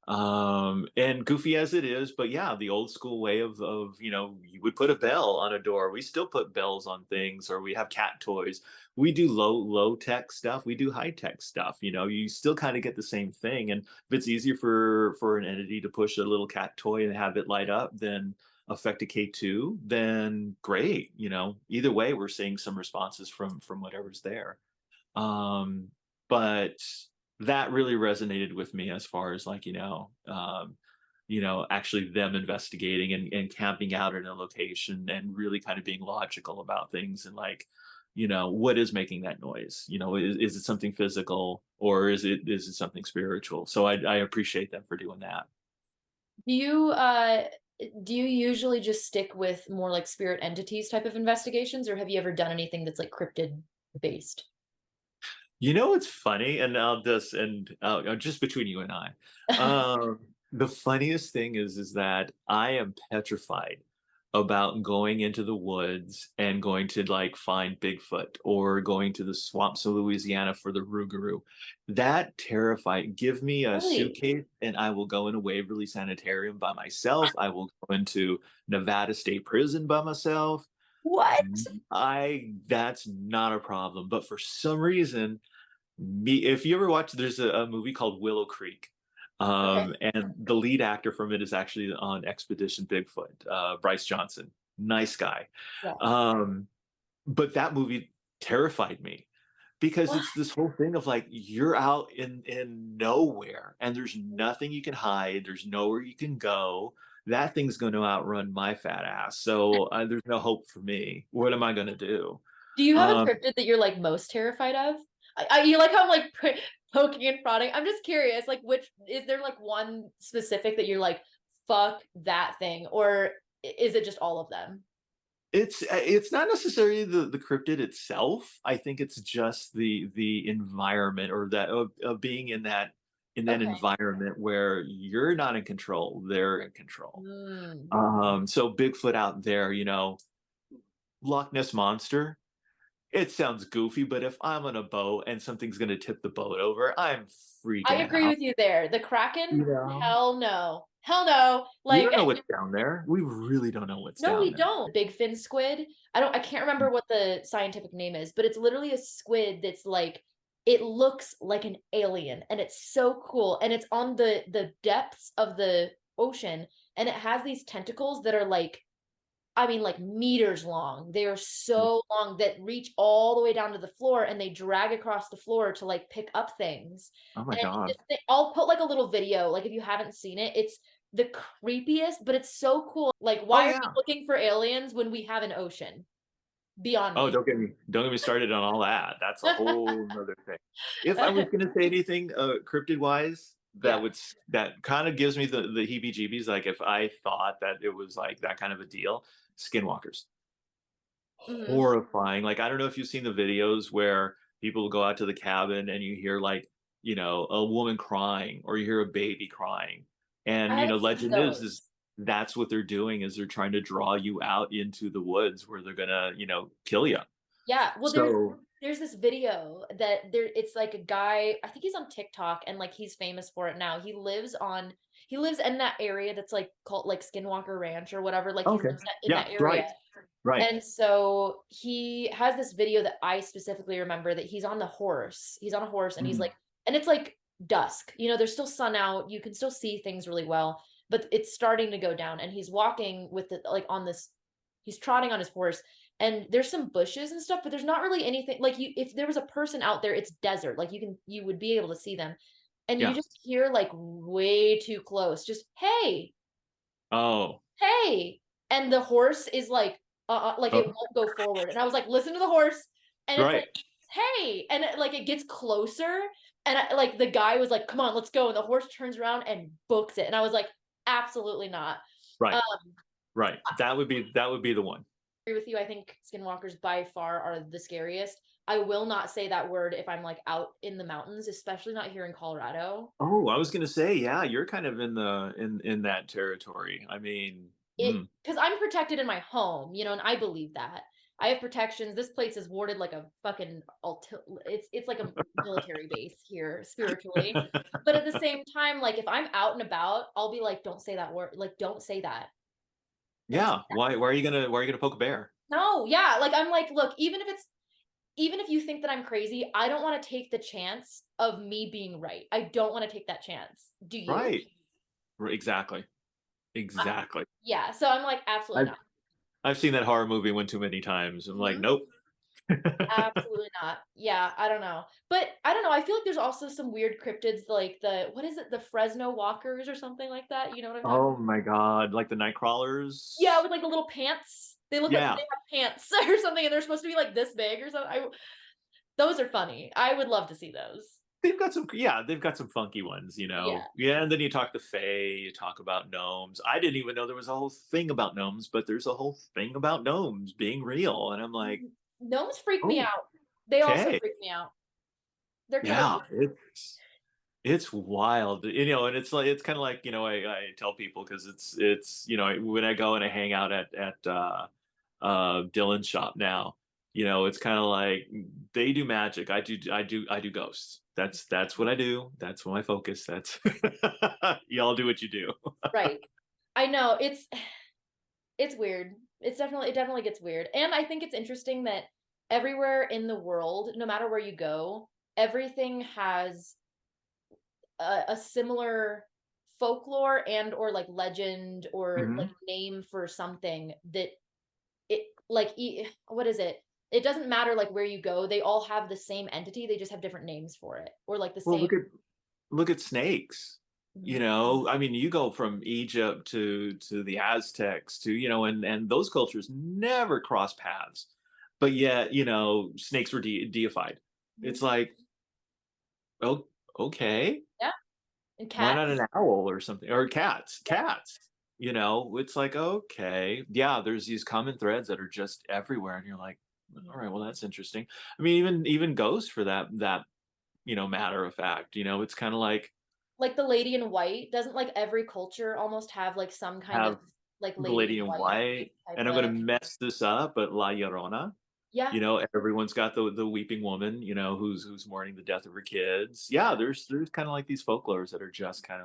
and goofy as it is, but yeah, the old school way of you would put a bell on a door. We still put bells on things, or we have cat toys. We do low tech stuff, we do high tech stuff. You still kind of get the same thing. And if it's easier for an entity to push a little cat toy and have it light up than affect a K2, then great. Either way, we're seeing some responses from whatever's there. um but that really resonated with me as far as like, actually them investigating and camping out in a location and really kind of being logical about things, and like, what is making that noise? Is it something physical, or is it something spiritual? So I appreciate them for doing that. Do you do you usually just stick with more like spirit entities type of investigations, or have you ever done anything that's like cryptid based? It's funny, and now this, and just between you and I, the funniest thing is that I am petrified about going into the woods and going to like find Bigfoot or going to the swamps of Louisiana for the Rougarou. That terrified. Give me a Really? suitcase and I will go into Waverly Sanitarium by myself. I will go into Nevada State Prison by myself. What? I That's not a problem. But for some reason, me if you ever watch, there's a movie called Willow Creek. Okay. And the lead actor from it is actually on Expedition Bigfoot, Bryce Johnson. Nice guy. Yeah. Um, but that movie terrified me because What? it's this whole thing of like you're out in nowhere and there's nothing you can hide, there's nowhere you can go. That thing's going to outrun my fat ass. So there's no hope for me. What am I going to do? Do you have a Um, cryptid that you're like most terrified of? You like how I'm like poking and prodding. I'm just curious, like which is there like one specific that you're like, fuck that thing, or is it just all of them? it's not necessarily the cryptid itself. I think it's just the environment or that of being in that Okay. environment where you're not in control, they're in control. Mm. So Bigfoot out there, Loch Ness monster. It sounds goofy, but if I'm on a boat and something's gonna tip the boat over, I'm I freaking agree out. with you there. The Kraken? You know, Hell no. Hell no. we Like don't know what's down there. We really don't know what's no, down we there. don't. Big fin squid. I can't remember what the scientific name is, but it's literally a squid that's like it looks like an alien and it's so cool and it's on the depths of the ocean and it has these tentacles that are like I mean like meters long. They are so long that reach all the way down to the floor and they drag across the floor to like pick up things. Oh my And God. I'll put like a little video, like if you haven't seen it, it's the creepiest, but it's so cool. Like, Oh why are we yeah. looking for aliens when we have an ocean? Beyond Oh, me. don't get me started on all that. That's a whole other thing. If I was gonna say anything cryptid wise, Yeah. that kind of gives me the heebie-jeebies. Like if I thought that it was like that kind of a deal, skinwalkers. Mhm. Horrifying. Like I don't know if you've seen the videos where people go out to the cabin and you hear like, a woman crying or you hear a baby crying. I And haven't seen legend is those. that's what they're doing is they're trying to draw you out into the woods where they're gonna, kill you. Yeah, well, So there's this video that it's like a guy, I think he's on TikTok and like he's famous for it now. He lives in that area that's like called like Skinwalker Ranch or whatever. Like he okay. lives in Yeah, that area. right. Right. And so he has this video that I specifically remember that he's on the horse. He's on a horse and he's Mhm. like, and it's like dusk. There's still sun out. You can still see things really well, but it's starting to go down. And he's walking with the like on this, he's trotting on his horse. And there's some bushes and stuff, but there's not really anything like you if there was a person out there, it's desert. Like you would be able to see them. And you Yeah. just hear like way too close, just hey, Oh. hey, and the horse is like it Oh, won't go forward. And I was like, listen to the horse, and it's like, right. hey, and it gets closer, and like the guy was like, come on, let's go, and the horse turns around and books it, and I was like, absolutely not. Right. Um, Right. That would be the one. I agree with you. I think skinwalkers by far are the scariest. I will not say that word if I'm like out in the mountains, especially not here in Colorado. Oh, I was gonna say, yeah, you're kind of in that territory. I mean, It because I'm protected in my home, and I believe that. I have protections. This place is warded like a fucking it's like a military base here spiritually. But at the same time, like if I'm out and about, I'll be like, don't say that word. Like, don't say that. Don't say Yeah. Why are you gonna poke a bear? no, yeah. Like I'm like, look, even if you think that I'm crazy, I don't want to take the chance of me being right. I don't want to take that chance. Do you? Right. Exactly. Uh, Exactly. yeah. So I'm like, absolutely I've not. I've seen that horror movie one too many times. I'm like, Mhm. nope. Absolutely not. Yeah, I don't know. But I don't know, I feel like there's also some weird cryptids like the what is it? The Fresno walkers or something like that, you know what I'm talking Oh my God, like the night Yeah, crawlers. with like the little pants. They look like Yeah. they have pants or something and they're supposed to be like this big or something. Those are funny. I would love to see those. They've got some funky ones, you Yeah. know. Yeah, and then you talk to Fae, you talk about gnomes. I didn't even know there was a whole thing about gnomes, but there's a whole thing about gnomes being real. And I'm like, Gnomes freak me oh, out. They also okay. freak me out. They're kind of Yeah, weird. It's wild, and it's like it's kind of like, I tell people because it's when I go and I hang out at Dylan's shop now, it's kind of like they do magic. I do ghosts. That's what I do. That's my focus. That's y'all do what you do. Right. I know, it's weird. It definitely gets weird, and I think it's interesting that everywhere in the world, no matter where you go, everything has a similar folklore and or, like, legend or, like, Mhm. name for something that it like, what is it? It doesn't matter, like, where you go, they all have the same entity, they just have different names for it, or, like, the Well, same. look at snakes. Mhm. I mean, you go from Egypt to the Aztecs to, and those cultures never cross paths. But yet, snakes were deified. It's Mhm. like, oh, okay. Yeah, and Why not cats. an owl or something? Or cats? Yeah. Cats. It's like, okay. Yeah, there's these common threads that are just everywhere. And you're like, all Mhm. right, well, that's interesting. I mean, even ghosts for that, matter of fact, it's kind of like Like the lady in white, doesn't, like, every culture almost have, like, some kind of, have like, the lady lady in in white white, type and I'm gonna of. mess this up, but La Llorona, Yeah, everyone's got the weeping woman, who's mourning the death of her kids. Yeah, yeah, there's kind of like these folklores that are just kind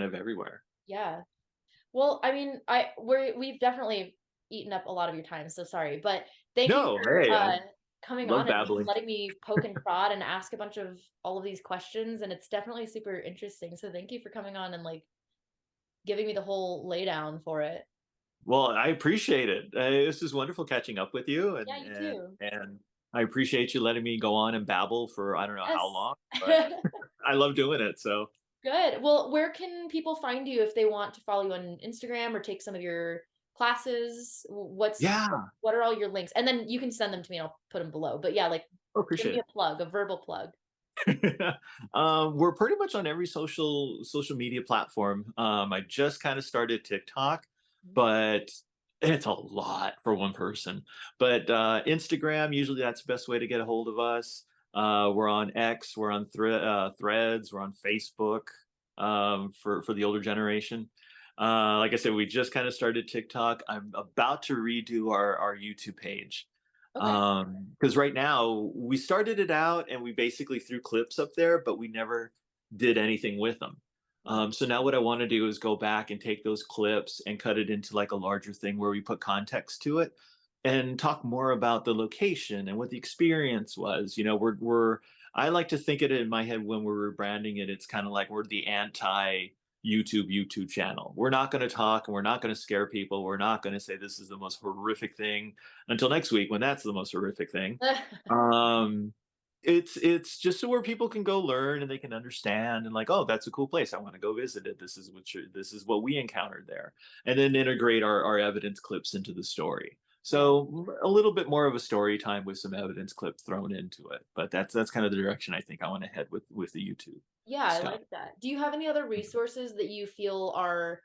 of everywhere. yeah. Well, I mean, we've definitely eaten up a lot of your time, so sorry, but thank you No, for, hey, I coming love on and babbling. letting me poke and prod and ask a bunch of all of these questions, and it's definitely super interesting, so thank you for coming on and, like, giving me the whole laydown for it. Well, I appreciate it. This is wonderful catching up with you, Yeah, and you and too. and I appreciate you letting me go on and babble for I don't know how Yes. long, but I love doing it. So Good. Well, where can people find you if they want to follow you on Instagram or take some of your classes? yeah, What are all your links? And then you can send them to me and I'll put them below. But yeah, like I give appreciate me it. a plug, a verbal plug. We're pretty much on every social media platform. I just kind of started TikTok, Mhm. but it's a lot for one person. But Instagram, usually that's the best way to get a hold of us. We're on X, we're on Threads, we're on Facebook for the older generation. Like I said, we just kind of started TikTok. I'm about to redo our YouTube page Okay. because right now we started it out and we basically threw clips up there, but we never did anything with them. Mhm. So now what I want to do is go back and take those clips and cut it into like a larger thing where we put context to it and talk more about the location and what the experience was. I like to think of it in my head when we're rebranding it. It's kind of like we're the anti YouTube channel. We're not going to talk and we're not going to scare people. We're not going to say this is the most horrific thing until next week when that's the most horrific thing. Um, it's just so where people can go learn and they can understand and like, oh, that's a cool place. I want to go visit it. This is what we encountered there, and then integrate our evidence clips into the story. Yeah. So a little bit more of a story time with some evidence clips thrown into it. But that's kind of the direction I think I want to head with the YouTube Yeah, I stuff. like that. Do you have any other resources that you feel are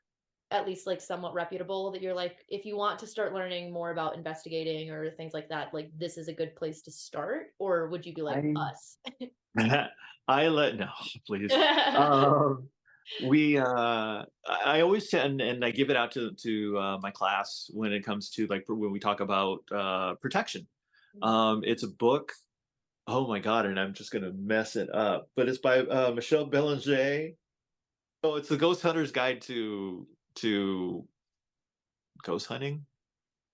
at least like somewhat reputable that you're like, if you want to start learning more about investigating or things like that, like this is a good place to start? Or would you be like I us? I let no, please. Um, I always tend, and I give it out to my class when it comes to like when we talk about protection. Mhm. It's a book. Oh my God, and I'm just gonna mess it up, but it's by Michelle Belanger. Oh, it's the Ghost Hunter's Guide to Ghost Hunting.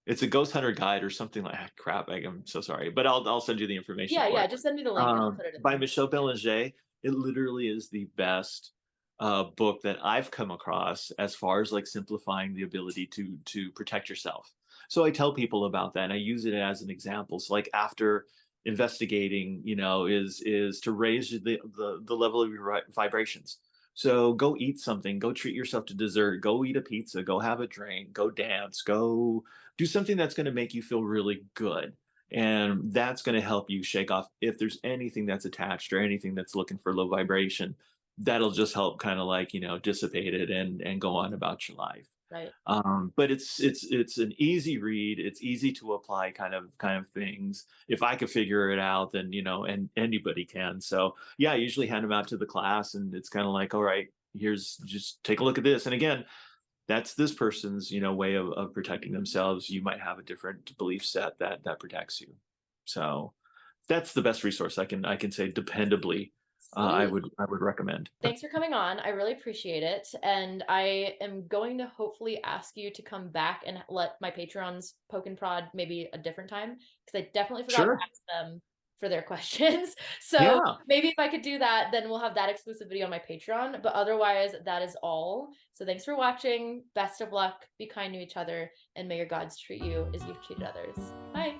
It's a ghost hunter guide or something like crap. I'm so sorry, but I'll send you the information Yeah, for yeah, it. just send me the link and I'll put it in By there. Michelle Belanger. It literally is the best book that I've come across as far as like simplifying the ability to protect yourself. So I tell people about that, and I use it as an example. So like after investigating, is to raise the level of your vibrations. So go eat something, go treat yourself to dessert, go eat a pizza, go have a drink, go dance, go do something that's going to make you feel really good. And that's going to help you shake off if there's anything that's attached or anything that's looking for low vibration. That'll just help kind of like, dissipate it and go on about your life. Right. But it's an easy read. It's easy to apply kind of things. If I could figure it out, then and anybody can. So yeah, I usually hand them out to the class, and it's kind of like, all right, here's just take a look at this. And again, that's this person's way of protecting themselves. You might have a different belief set that protects you. So that's the best resource I can say dependably. Sweet. I would recommend. Thanks for coming on. I really appreciate it. And I am going to hopefully ask you to come back and let my Patreons poke and prod maybe a different time because I definitely forgot to Sure. ask them for their questions. So Yeah. maybe if I could do that, then we'll have that exclusive video on my Patreon. But otherwise, that is all. So thanks for watching. Best of luck. Be kind to each other. And may your gods treat you as you've treated others. Bye.